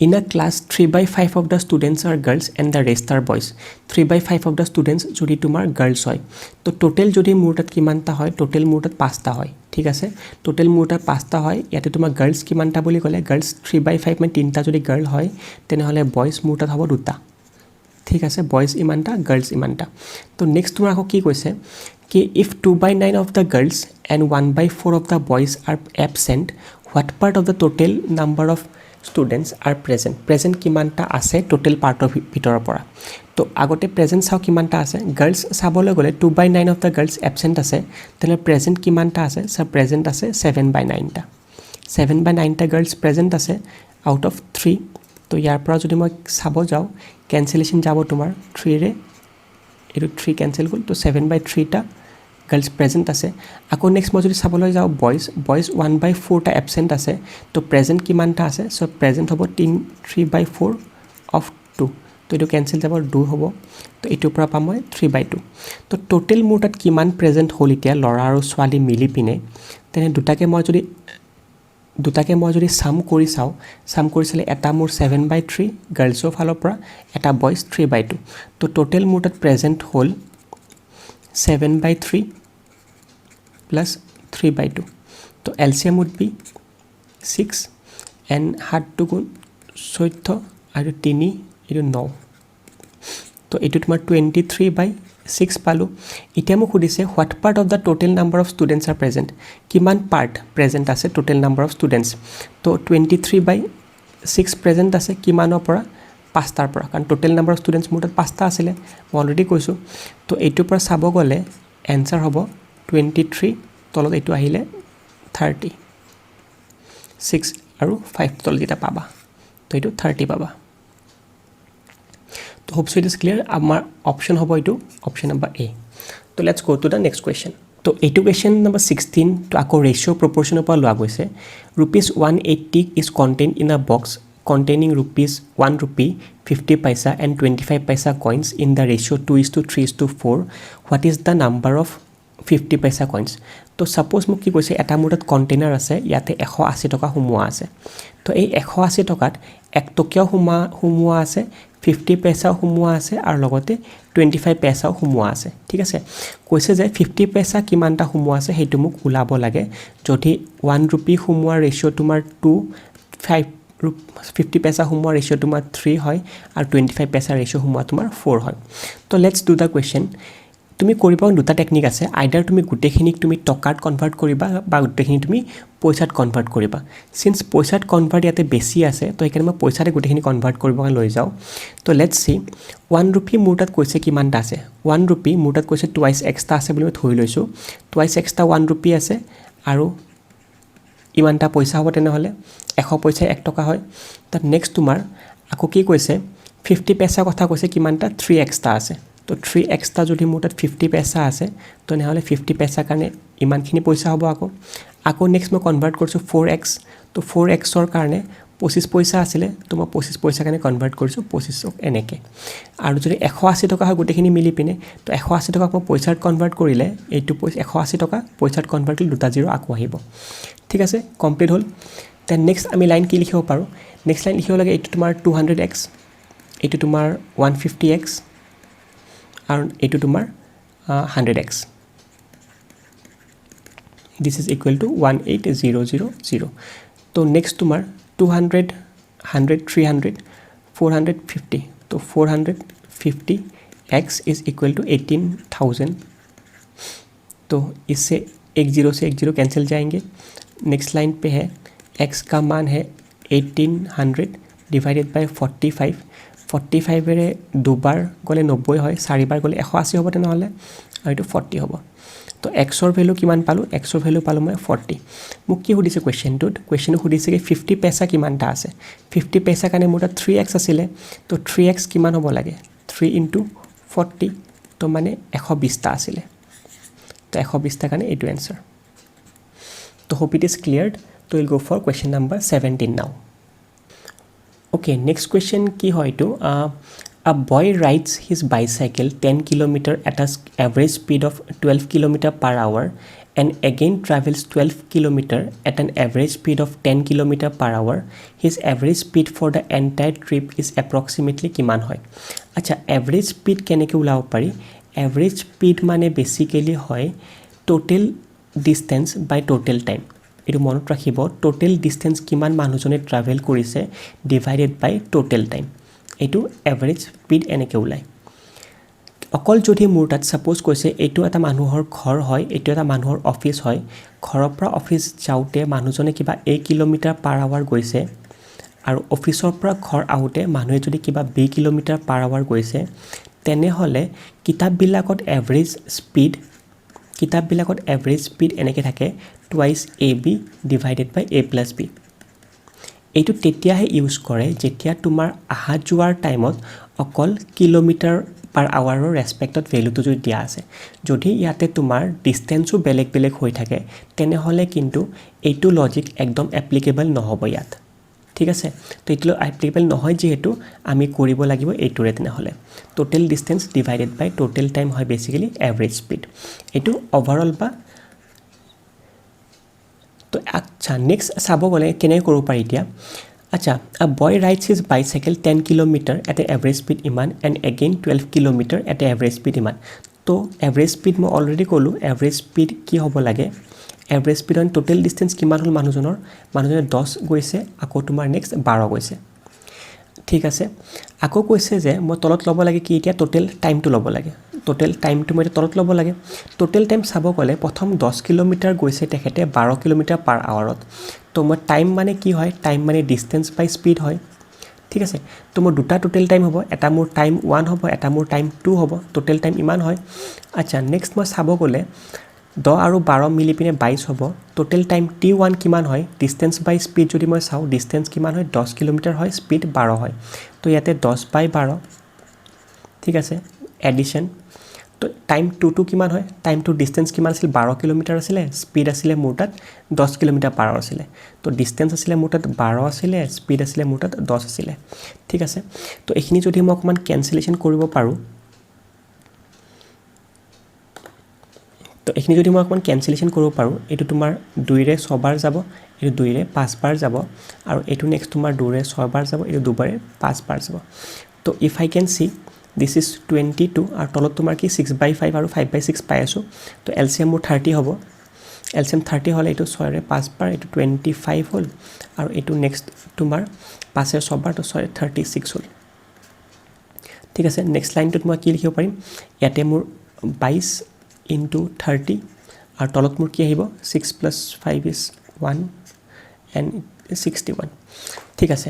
in a class 3/5 of the students are girls and the rest are boys 3/5 of the students যদি তোমাৰ girls হয় তো টোটাল যদি মুৰটাত কিমানটা হয় টোটাল মুৰটাত 5টা হয় ঠিক আছে টোটাল মুৰটাত 5টা হয় ইয়াতে তোমাৰ girls কিমানটা বুলি ক'লে girls 3/5 মানে 3টা যদি girl হয় তেনে হলে boys মুৰটাত হ'ব 2টা ঠিক আছে বয়েজ ইমানটা গাৰ্লস ইমানটা তো নেক্সট তোমাৰ আকৌ কি কৈছে কি if 2/9 of the girls and 1/4 of the boys are absent what part of the total number of students are present কিমানটা আছে টোটাল পাৰ্টৰ ভিতৰৰ পৰা তো আগতে প্ৰেজেন্ট চাও কিমানটা আছে গার্লস চাবলৈ গলে 2/9 of the girls absent আছে তেনে প্ৰেজেন্ট কিমানটা আছে স্যাৰ প্ৰেজেন্ট আছে 7/9 টা 7/9 টা গাৰ্লস প্ৰেজেন্ট আছে আউট অফ 3 তো ইয়াৰ পৰা যদি মই চাব যাও कैंसिलेशन যাব তোমাৰ 3 ৰে এটো 3 ক্যান্সেল গল তো 7/3 টা গার্লস প্রেজেন্ট আছে আকৌ নেক্সট মই যদি চাবলৈ যাও বয়েজ 1/4 টা এবসেন্ট আছে তো প্রেজেন্ট কিমানটা আছে সো প্রেজেন্ট হ'ব 3/4 অফ 2 তো এটো ক্যান্সেল যাব 2 হ'ব তো এটোৰ পৰা পাম মই 3/2 তো টোটাল মোৰ তাত কিমান প্ৰেজেন্ট হল এতিয়া লৰা আৰু ছোৱালী মিলি পিনে তেনে দুটাকে মই যদি দুটাকে মই যদি সাম কৰি চাওঁ সাম কৰি চালে এটা মোৰ 7/3 গাৰ্লছৰ ফালৰ পৰা এটা বয়জ 3/2 তো টোটেল মোৰ তাত প্ৰেজেন্ট হ'ল 7/3 plus 3/2 তো LCM would be 6 and 7 to গুণ 14 আৰু 3 এইটো 9 তো এইটো তোমাৰ 23/6 পালো এতিয়া মোক সুধিছে what part of the total number of students are present কিমান part present আছে total number of students তো 23/6 present আছে কিমানৰ পৰা 5টাৰ পৰা কাৰণ total number of students মোৰ তাত 5টা আছিল মই অলৰেডি কৈছো তো এইটোৰ পৰা চাব গলে आंसर হ'ব 23 তলত এইটো আহিলে 30 6 আৰু 5 তলত এটা পাবা তো এইটো 30 পাবা তো hope so it is clear আমাৰ অপচন হ'ব এইটো অপচন নম্বৰ A তো let's go to the next question তো এইটো question number 16 তো আকৌ ratio proportion পৰা লোৱা গৈছে rupees 180 is contained in a box containing rupees 1 rupee 50 paisa and 25 paisa coins in the ratio 2:3:4 what is the number of 50 paisa coins তো suppose মোক কি কৈছে এটা মোৰত কন্টেইনাৰ আছে ইয়াতে 180 টকা হুমুৱা আছে তো এই 180 টকাত 1 টকিয়া হুমুৱা আছে 50 পইচা হুমুৱা আছে আৰু লগতে 25 পইচা হুমুৱা আছে ঠিক আছে কৈছে যে 50 পইচা কিমানটা হুমুৱা আছে হেতু মোক উলাব লাগে যদি 1 ৰূপী হুমুৱা ৰেশিও তোমাৰ 2 5 50 paisa humwa ratio tumar 3 hoy ar 25 paisa ratio humwa tumar 4 hoy to let's do the question তুমি কৰিবা দুটা টেকনিক আছে আইদাৰ তুমি গুটেখিনিক তুমি টকাত কনভাৰ্ট কৰিবা বা গুটেখিনি তুমি পইচাত কনভাৰ্ট কৰিবা সিন্স পইচাত কনভাৰ্ট ইয়াতে বেছি আছে তো এখানে মই পইচাতে গুটেখিনি কনভাৰ্ট কৰিব লৈ যাও তো লেটস সি 1 ৰূপী মুৰটাত কৈছে কিমানটা আছে 1 ৰূপী মুৰটাত কৈছে টুৱাইস এক্সট্ৰা আছে বুলি মই ধৰি লৈছো টুৱাইস এক্সট্ৰা 1 ৰূপী আছে আৰু ইমানটা পইচা হ'ব তেনে হলে 100 পইচা 1 টকা হয় তাৰ নেক্সট তোমাৰ আকো কি কৈছে 50 পইচা কথা কৈছে কিমানটা 3 এক্সট্ৰা আছে তো 3 এক্সট্ৰা যদি মোটাত 50 পইচা আছে তো নহলে 50 পইচা কাৰণে ইমানখিনি পইচা হ'ব আকো নেক্সট মই কনভাৰ্ট কৰিছো 4x তো 4x ৰ কাৰণে 25 পইচা আছিল তো মই 25 পইচা কাৰণে কনভাৰ্ট কৰিছো 25 এনেকে আৰু যদি 180 টকা হয় গুটেখিনি মিলি পিনে তো 180 টকা মই পইচাত কনভাৰ্ট কৰিলে এইটো 180 টকা পইচাত কনভাৰ্ট কৰিলে দুটা জিৰো আকো আহিব ঠিক আছে কমপ্লিট হল দেন নেক্সট আমি লাইন কি লিখিব পাৰো নেক্সট লাইন লিখিব লাগে এইটো তোমাৰ 200x এইটো তোমাৰ 150x আৰু এইটো তোমাৰ 100x this is equal to 18000 তো নেক্সট তোমাৰ 200 100 300 450 तो 450x is equal to 18000 तो इससे एक जीरो से एक जीरो कैंसिल जाएंगे नेक्स्ट लाइन पे है x का मान है 1800 डिवाइडेड बाय 45 रे दो बार गले 90 হয় চাৰি বাৰ গলে 180 হ'ব তেনেহলে আৰু এটো 40 হ'ব তো x ৰ ভ্যালু কিমান পালো x ৰ ভ্যালু পালো মই 40 মোক কি সুধিছে কোৱেশ্চনটোত কোৱেশ্চনটো সুধিছে কি 50 পইচা কিমানটা আছে 50 পইচা কাৰণে মোটা 3x আছিল তো 3x কিমান হ'ব লাগে 3 * 40 তো মানে 120 টা আছিল তো 120 টা কাৰণে এইটো आंसर তো hope it is cleared তো we'll go for question number 17 now okay next question কি হয় তো a boy rides his bicycle 10 km at an average speed of 12 km per hour and again travels 12 km at an average speed of 10 km per hour his average speed for the entire trip is approximately কিমান হয় আচ্ছা average speed কেনেকৈ উলাব পাৰি average speed মানে বেসিক্যালি হয় total distance by total time এটো মনত ৰাখিব total distance কিমান মানুহজনে ট্ৰাভেল কৰিছে ডিভাইডেড বাই total time এটো এভাৰেজ স্পিড এনেকে উলাই অকল যদি মোৰ তাত সাপোজ কৈছে এটো এটা মানুহৰ ঘৰ হয় এটো এটা মানুহৰ অফিস হয় ঘৰৰ পৰা অফিস যাওতে মানুহজনে কিবা 1 কিলোমিটাৰ পাৰ আৱাৰ গৈছে আৰু অফিসৰ পৰা ঘৰ আউতে মানুহে যদি কিবা 2 কিলোমিটাৰ পাৰ আৱাৰ গৈছে তেনে হলে কিতাপবিলাকত এভাৰেজ স্পিড এনেকে থাকে twice ab divided by a plus b এইটো তেতিয়াহে ইউজ কৰে যেতিয়া তোমাৰ আহা যোৱাৰ টাইমত অকল কিলোমিটাৰ পাৰ আৱাৰৰ ৰেসপেক্টত ভ্যালুটো যদি দিয়া আছে যদি ইয়াতে তোমাৰ ডিসটেন্সও বেলেগ হৈ থাকে তেনে হলে কিন্তু এইটো লজিক একদম এপ্লিকেবল নহব ইয়াত ঠিক আছে তো এইটো এপ্লিকেবল নহয় যেহেতু আমি কৰিব লাগিব এইটোৰে তেনে হলে টোটাল ডিসটেন্স ডিভাইডেড বাই টোটাল টাইম হয় বেসিক্যালি এভাৰেজ স্পিড এইটো ওভাৰঅল বা তো আচ্ছা নেক্সট চাব গ'লে কেনেকৈ কৰিব পাৰি এতিয়া আচ্ছা a boy rides his bicycle 10 kilometre at a average speed ইমান and again 12 kilometre at a average speed ইমান তো এভাৰেজ স্পীড মই অলৰেডি ক'লোঁ এভাৰেজ স্পীড কি হ'ব লাগে average speed on total distance কিমান হ'ল মানুহজনে 10 গৈছে আকৌ তোমাৰ নেক্সট 12 গৈছে ঠিক আছে আকৌ কৈছে যে মই তলত ল'ব লাগে কি এতিয়া টোটেল টাইমটো ল'ব লাগে টোটেল টাইমটো মই তলত ল'ব লাগে টোটেল টাইম চাব গ'লে প্ৰথম 10 কিলোমিটাৰ গৈছে তেখেতে 12 কিলোমিটাৰ পাৰ আৱাৰত তো মই টাইম মানে কি হয় টাইম মানে ডিষ্টেঞ্চ বাই স্পীড হয় ঠিক আছে তো মোৰ দুটা টোটেল টাইম হ'ব এটা মোৰ টাইম 1 হ'ব এটা মোৰ টাইম 2 হ'ব টোটেল টাইম ইমান হয় আচ্ছা নেক্সট মই চাব গ'লে 10 আৰু 12 মিলি পিনে 22 হ'ব টোটেল টাইম t1 কিমান হয় ডিষ্টেঞ্চ বাই স্পীড যদি মই চাওঁ ডিষ্টেঞ্চ কিমান হয় 10 কিলোমিটাৰ হয় স্পীড 12 হয় তো ইয়াতে 10 বাই 12 ঠিক আছে এডিশ্যন তো টাইম 2 কিমান হয় টাইম 2 ডিষ্টেঞ্চ কিমান আছিল 12 কিলোমিটাৰ আছিলে স্পীড আছিলে মোৰ তাত 10 কিলোমিটাৰ পাৰ আছিলে তো ডিষ্টেঞ্চ আছিলে মোৰ তাত 12 আছিলে স্পীড আছিলে মোৰ তাত 10 আছিলে ঠিক আছে তো এইখিনি যদি মই অকমান কেনসেলেশন কৰিব পাৰোঁ তো এইখিনি যদি মই অকমান কেনসেলেশন কৰিব পাৰোঁ এটো তোমাৰ 2 ৰে 6 বাৰ যাব এটো 2 ৰে 5 বাৰ যাব আৰু এটো নেক্সট তোমাৰ 2 ৰে 6 বাৰ যাব এটো 2 বাৰে 5 বাৰ যাব তো if I can see this is 22 আৰু তলত তোমাৰ কি 6/5 আৰু 5/6 পাই আছো তো এলসিএম মোৰ 30 হ'ব এলসিএম 30 হলে এটো 6 ৰে 5 বাৰ এটো 25 হ'ল আৰু এটো নেক্সট তোমাৰ 5 ৰে 6 বাৰ তো 6 ৰে 36 হ'ল ঠিক আছে নেক্সট লাইনটোত মই কি লিখিব পাৰিম ইয়াতে মোৰ 22 into 30 আৰু তলত মোৰ কি আহিব 6 plus 5 is 1 and 61 ঠিক আছে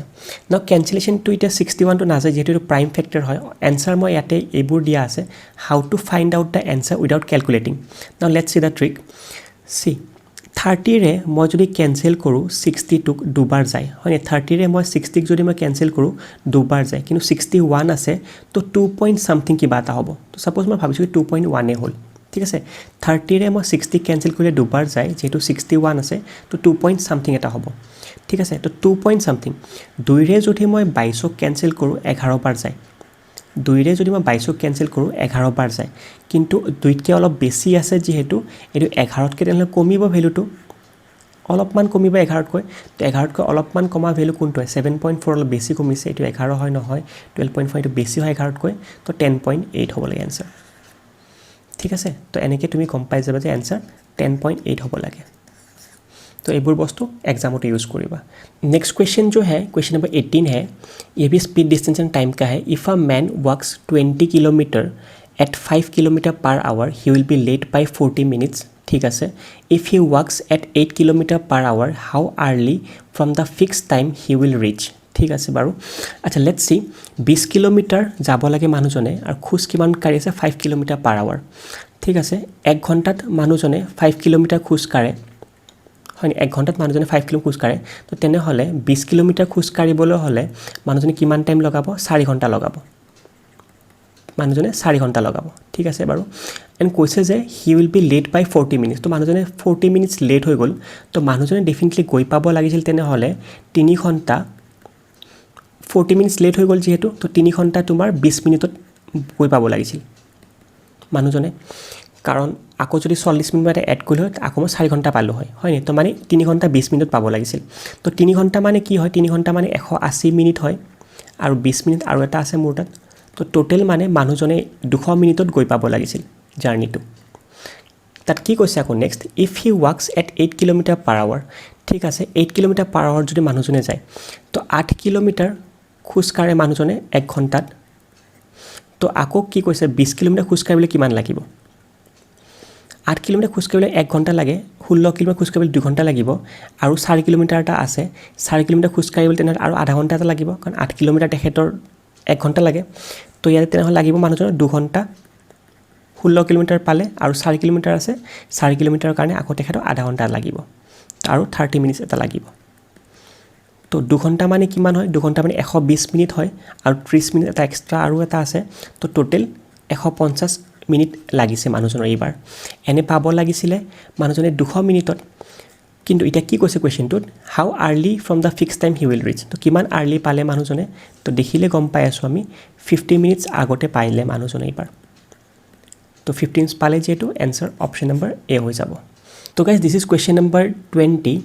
নাও ক্যান্সেলেশন টু এটা 61 টু নাযায় যেহেতু এটা প্ৰাইম ফ্যাক্টৰ হয় আনসাৰ মই ইয়াতে এইবোৰ দিয়া আছে how to find out the answer without calculating now let's see the trick see 30 ৰে মই যদি ক্যান্সেল কৰো 60 টুক দুবাৰ যায় হয় 30 ৰে মই 60 ক যদি মই ক্যান্সেল কৰো দুবাৰ যায় কিন্তু 61 আছে তো 2 পইণ্ট সামথিং কিবা এটা হ'ব তো সাপোজ মই ভাবিছো 2.1 এ হ'ল ঠিক আছে 30 ৰে মই 60 ক্যান্সেল কৰিলে দুবাৰ যায় যেহেতু 61 আছে তো 2 পইণ্ট সামথিং এটা হ'ব ঠিক আছে তো 2 পইণ্ট সামথিং 2 ৰে যদি মই 22 ক ক্যান্সেল কৰো 11 বাৰ যায় 2 ৰে যদি মই 22 ক ক্যান্সেল কৰো 11 বাৰ যায় কিন্তু 2 তকে অলপ বেছি আছে যেহেতু এটো 11 তকে তেনে কমিব ভ্যালুটো অলপমান কমিব 11 তকৈ তো 11 তকৈ অলপমান কমা ভ্যালু কোনটো হয় 7.4 অলপ বেছি কমিছে এটো 11 হয় নহয় 12.5 এটো বেছি হয় 11 তকৈ তো 10.8 হ'ব লাগে आंसर ঠিক আছে তো এনেকে তুমি কম পাই যাবা যে आंसर 10.8 হ'ব লাগে तो ये वस्तु एग्जाम में यूज करिबा नेक्स्ट क्वेश्चन जो है क्वेश्चन नंबर 18 है ये भी स्पीड डिस्टेंस एंड टाइम का है if a man walks 20 kilometre at 5 kilometre per hour he will be late by 40 minutes ठीक है if he walks at 8 kilometre per hour how early from the fixed time he will reach ठीक আছে বাৰু আচ্ছা লেটস সি 20 কিলোমিটাৰ যাব লাগে মানুহজনে আৰু খুজ কিমান কাঢ়ি আছে 5 কিলোমিটাৰ পাৰ আৱাৰ ঠিক আছে 1 ঘণ্টাত মানুহজনে 5 কিলোমিটাৰ খুজ কাঢ়ে হয় 1 ঘণ্টাত মানুহজনে 5 কিলো খুজ কাঢ়ে তো তেনে হলে 20 কিলোমিটাৰ খুজ কাঢ়িবলৈ হলে মানুহজনে কিমান টাইম লগাব 4 ঘণ্টা লগাব মানুহজনে 4 ঘণ্টা লগাব ঠিক আছে বাৰু এন্ড কৈছে যে he will be late by 40 minutes তো মানুহজনে 40 মিনিটস লেট হৈ গল তো মানুহজনে ডেফিনেটলি গৈ পাব লাগিছিল তেনে হলে 3 ঘণ্টা 40 মিনিটস লেট হৈ গল যেহেতু তো 3 ঘণ্টা তোমাৰ 20 মিনিটত গৈ পাব লাগিছিল মানুহজনে কাৰণ আকৌ যদি 40 মিনিট এটা এড কৰিলে আকৌ 4 ঘণ্টা পালো হয় হয় নি তো মানে 3 ঘণ্টা 20 মিনিট পাব লাগিছিল তো 3 ঘণ্টা মানে কি হয় 3 ঘণ্টা মানে 180 মিনিট হয় আৰু 20 মিনিট আৰু এটা আছে মোৰ তাত তো টোটাল মানে মানুহজনে 200 মিনিটত গৈ পাব লাগিছিল জাৰ্নিটো তাত কি কৈছে আকৌ next if he walks at 8 kilometre per hour ঠিক আছে 8 কিলোমিটাৰ পাৰ আৱাৰ যদি মানুহজনে যায় তো 8 কিলোমিটাৰ খুজ কাঢ়ে মানুহজনে 1 ঘণ্টাত তো আকৌ কি কৈছে 20 কিলোমিটাৰ খুজ কাঢ়িবলৈ কিমান লাগিব 8 কিলোমিটাৰ খুজ কাঢ়িবলৈ 1 ঘণ্টা লাগে 16 কিলোমিটাৰ খুজ কাঢ়িবলৈ 2 ঘণ্টা লাগিব আৰু 4 কিলোমিটাৰ এটা আছে 4 কিলোমিটাৰ খুজ কাঢ়িবলৈ তেনে আৰু আধা ঘণ্টা এটা লাগিব কাৰণ 8 কিলোমিটাৰ তেখেতৰ 1 ঘণ্টা লাগে তো ইয়াতে তেনে লাগিব মানুহজনৰ 2 ঘণ্টা 16 কিলোমিটাৰ পালে আৰু 4 কিলোমিটাৰ আছে 4 কিলোমিটাৰৰ কাৰণে আকৌ তেখেতৰ আধা ঘণ্টা লাগিব আৰু 30 মিনিটস এটা লাগিব তো 2 ঘণ্টা মানে কিমান হয় 2 ঘণ্টা মানে 120 মিনিট হয় আৰু 30 মিনিট এটা এক্সট্ৰা আৰু এটা আছে তো টোটাল 150 মিনিট লাগিছে মানুহজনৰ এইবাৰ এনে পাব লাগিছিলে মানুহজনে 200 মিনিটত কিন্তু এটা কি কৈছে কোৱেশ্চনটোত how early from the fix time he will reach তো কিমান আৰ্লি পালে মানুহজনে তো দেখিলে গম পাই আছো আমি 50 মিনিটস আগতে পাইলে মানুহজনে এইবাৰ তো 15 পালে যেটো आंसर অপচন নম্বৰ এ হৈ যাব तो guys this is question number 20.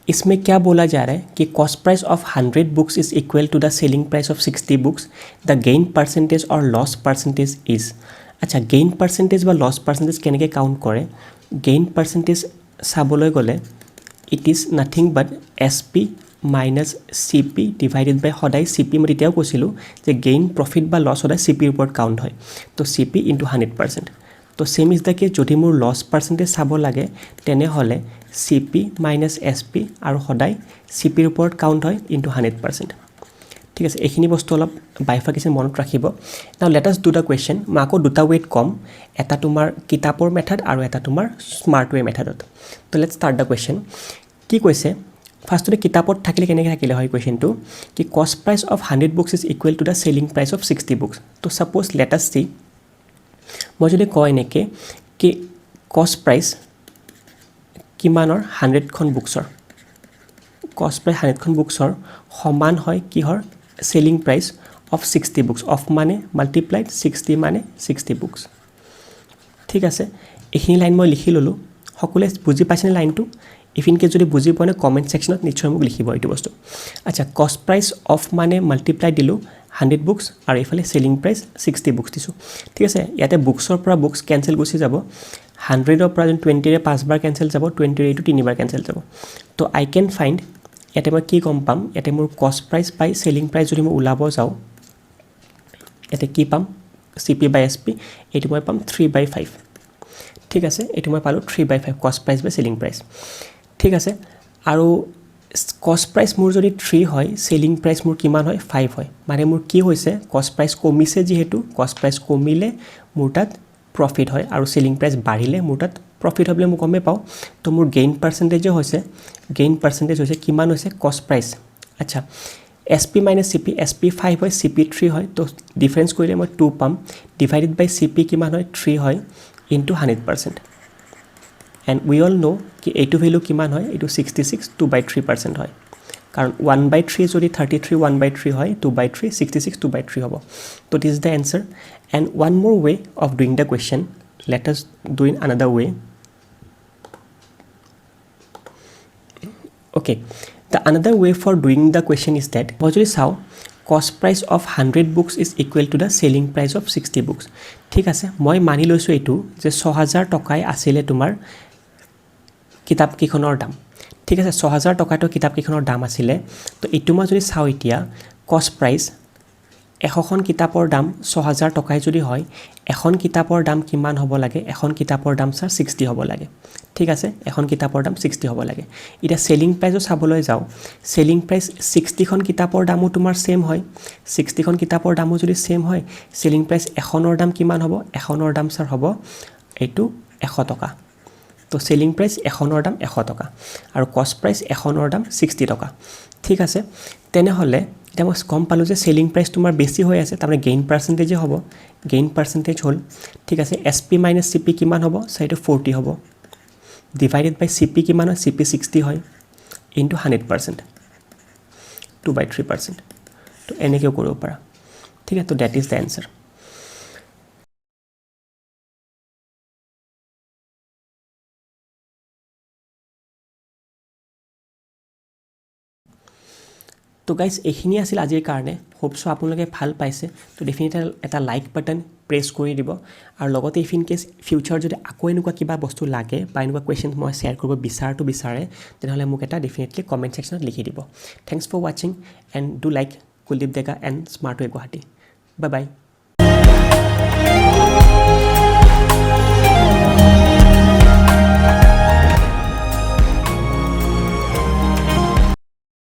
इसमें क्या बोला जा रहा है कि cost price of 100 books is equal to the selling price of 60 books. The gain percentage और लॉस परसेंटेज इज. अच्छा, गेइन परसेंटेज বা লছ পাৰ্চেণ্টেজ কেনেকৈ কাউণ্ট কৰে? গেইন পাৰ্চেণ্টেজ চাবলৈ গ'লে it is nothing but S P minus C P divided by সদায় চি পি মই তেতিয়াও কৈছিলোঁ যে গেইন প্ৰফিট বা লছ সদায় চি পিৰ ওপৰত কাউণ্ট হয়. তো চি পি ইনটু 100%. তো ছেম ইজ দ্য কেছ যদি মোৰ লছ পাৰ্চেণ্টেজ চাব লাগে তেনেহ'লে C P minus S P আৰু সদায় চি পিৰ ওপৰত কাউণ্ট হয় ইনটু 100%. ঠিক আছে, এইখিনি বস্তু অলপ বাইফাৰ্কেশ্যন মনত ৰাখিব. নাও late us do the question. মই আকৌ দুটা ৱেত ক'ম, এটা তোমাৰ কিতাপৰ মেথড আৰু এটা তোমাৰ স্মাৰ্ট ৱে মেথডত. তো লেটছ ষ্টাৰ্ট দ্য কুৱেশ্যন. কি কৈছে ফাৰ্ষ্টতে কিতাপত থাকিলে কেনেকৈ থাকিলে হয় কুৱেশ্যনটো কি কষ্ট price of 100 books is equal to the selling price of 60 books. তো ছাপ'জ লেট আছ চি, মই যদি কওঁ এনেকৈ কি কষ্ট প্ৰাইচ কিমানৰ 100খন বুকছৰ, কষ্ট প্ৰাইচ 100খন বুকছৰ সমান হয় কিহৰ selling price of 60 books. Of মানে মাল্টিপ্লাইড 60 মানে 60 বুকছ. ঠিক আছে, এইখিনি লাইন মই লিখি ল'লোঁ. সকলোৱে বুজি পাইছেনে লাইনটো? ইফ ইন কেছ যদি বুজি পোৱা নাই কমেণ্ট ছেকশ্যনত নিশ্চয় মোক লিখিব এইটো বস্তু. আচ্ছা, কষ্ট প্ৰাইচ অফ মানে মাল্টিপ্লাই দিলোঁ 100 বুকছ আৰু এইফালে চেলিং প্ৰাইচ 60 বুকছ দিছোঁ. ঠিক আছে, ইয়াতে বুকছৰ পৰা বুকছ কেঞ্চেল গুচি যাব. 100ৰ পৰা যদি 20ৰে 5বাৰ কেঞ্চেল যাব, 20ৰে এইটো 3বাৰ কেঞ্চেল যাব. তো আই কেন ফাইণ্ড ইয়াতে মই কি গম পাম, ইয়াতে মোৰ কষ্ট প্ৰাইচ বাই চেলিং প্ৰাইচ যদি মই ওলাব যাওঁ ইয়াতে কি পাম চি পি বাই এছ পি, এইটো মই পাম 3/5. ঠিক আছে, এইটো মই পালোঁ 3/5 কষ্ট প্ৰাইচ বাই চেলিং প্ৰাইচ. ঠিক আছে, আৰু কষ্ট প্ৰাইচ মোৰ যদি 3 হয় চেলিং প্ৰাইচ মোৰ কিমান হয় 5 হয়. মানে মোৰ কি হৈছে কষ্ট প্ৰাইচ কমিছে, যিহেতু কষ্ট প্ৰাইচ কমিলে মোৰ তাত প্ৰফিট হয় আৰু চেলিং প্ৰাইচ বাঢ়িলে মোৰ তাত প্ৰফিট হয় বুলি মই গমেই পাওঁ. তো মোৰ গেইন পাৰ্চেণ্টেজে হৈছে, গেইন পাৰ্চেণ্টেজ হৈছে কিমান হৈছে কষ্ট প্ৰাইচ. আচ্ছা, S P minus C P, S P 5 হয় চি পি 3 হয়. তো ডিফাৰেঞ্চ কৰিলে মই 2 পাম. ডিভাইডেড বাই চি পি কিমান হয় 3 হয় ইনটু 100%. এণ্ড উই অল ন' কি এইটো ভেলু কিমান হয়, এইটো 66 2/3% হয়. কাৰণ 1/3 যদি 33 1/3 হয় 2/3 66 2/3 হ'ব. তো this is the answer. And one more way of doing the question, let us do in another way. Okay, the another way for doing the question is that মই যদি চাওঁ cost price of 100 books is equal to the selling price of 60 books. ঠিক আছে, মই মানি লৈছোঁ এইটো যে 6000 টকাই আছিলে তোমাৰ কিতাপকেইখনৰ দাম. ঠিক আছে, 6000 টকাটো কিতাপকেইখনৰ দাম আছিলে. তো এইটো মই যদি চাওঁ এতিয়া কষ্ট প্ৰাইচ 100খন কিতাপৰ দাম 6000 টকাই যদি হয়, এখন কিতাপৰ দাম কিমান হ'ব লাগে, এখন কিতাপৰ দাম ছাৰ 60 হ'ব লাগে. ঠিক আছে, এখন কিতাপৰ দাম 60 হ'ব লাগে. এতিয়া চেলিং প্ৰাইচো চাবলৈ যাওঁ, চেলিং প্ৰাইচ 60খন কিতাপৰ দামো তোমাৰ ছেইম হয়. 60খন কিতাপৰ দামো যদি ছেইম হয়, চেলিং প্ৰাইচ এখনৰ দাম কিমান হ'ব, এখনৰ দাম ছাৰ হ'ব এইটো 100 টকা. তো চেলিং প্ৰাইচ এখনৰ দাম 100 টকা আৰু কষ্ট প্ৰাইচ এখনৰ দাম 60 টকা. ঠিক আছে, তেনেহ'লে এতিয়া মই গম পালোঁ যে চেলিং প্ৰাইচ তোমাৰ বেছি হৈ আছে, তাৰমানে গেইন পাৰ্চেণ্টেজে হ'ব. গেইন পাৰ্চেণ্টেজ হ'ল, ঠিক আছে, S P minus C P কিমান হ'ব, চাইটো 40 হ'ব. ডিভাইডেড বাই চি পি কিমান হয়, চি পি 60 হয় ইনটু 100%, 2/3%. তো এনেকৈও কৰিব পাৰা. ঠিক আছে, তো ডেট ইজ দ্য এনচাৰ. তো গাইজ এইখিনি আছিল আজিৰ কাৰণে. হোপ চ' আপোনালোকে ভাল পাইছে. তো ডেফিনেটলি এটা লাইক বাটন প্ৰেছ কৰি দিব. আৰু লগতে ইফ ইন কেছ ফিউচাৰ যদি আকৌ এনেকুৱা কিবা বস্তু লাগে বা এনেকুৱা কুৱেশ্যন মই শ্বেয়াৰ কৰিব বিচাৰে তেনেহ'লে মোক এটা ডেফিনেটলি কমেণ্ট ছেকশ্যনত লিখি দিব. থেংকছ ফৰ ৱাচিং and do like Kuldeep Deka and smart way Guwahati. Bye by.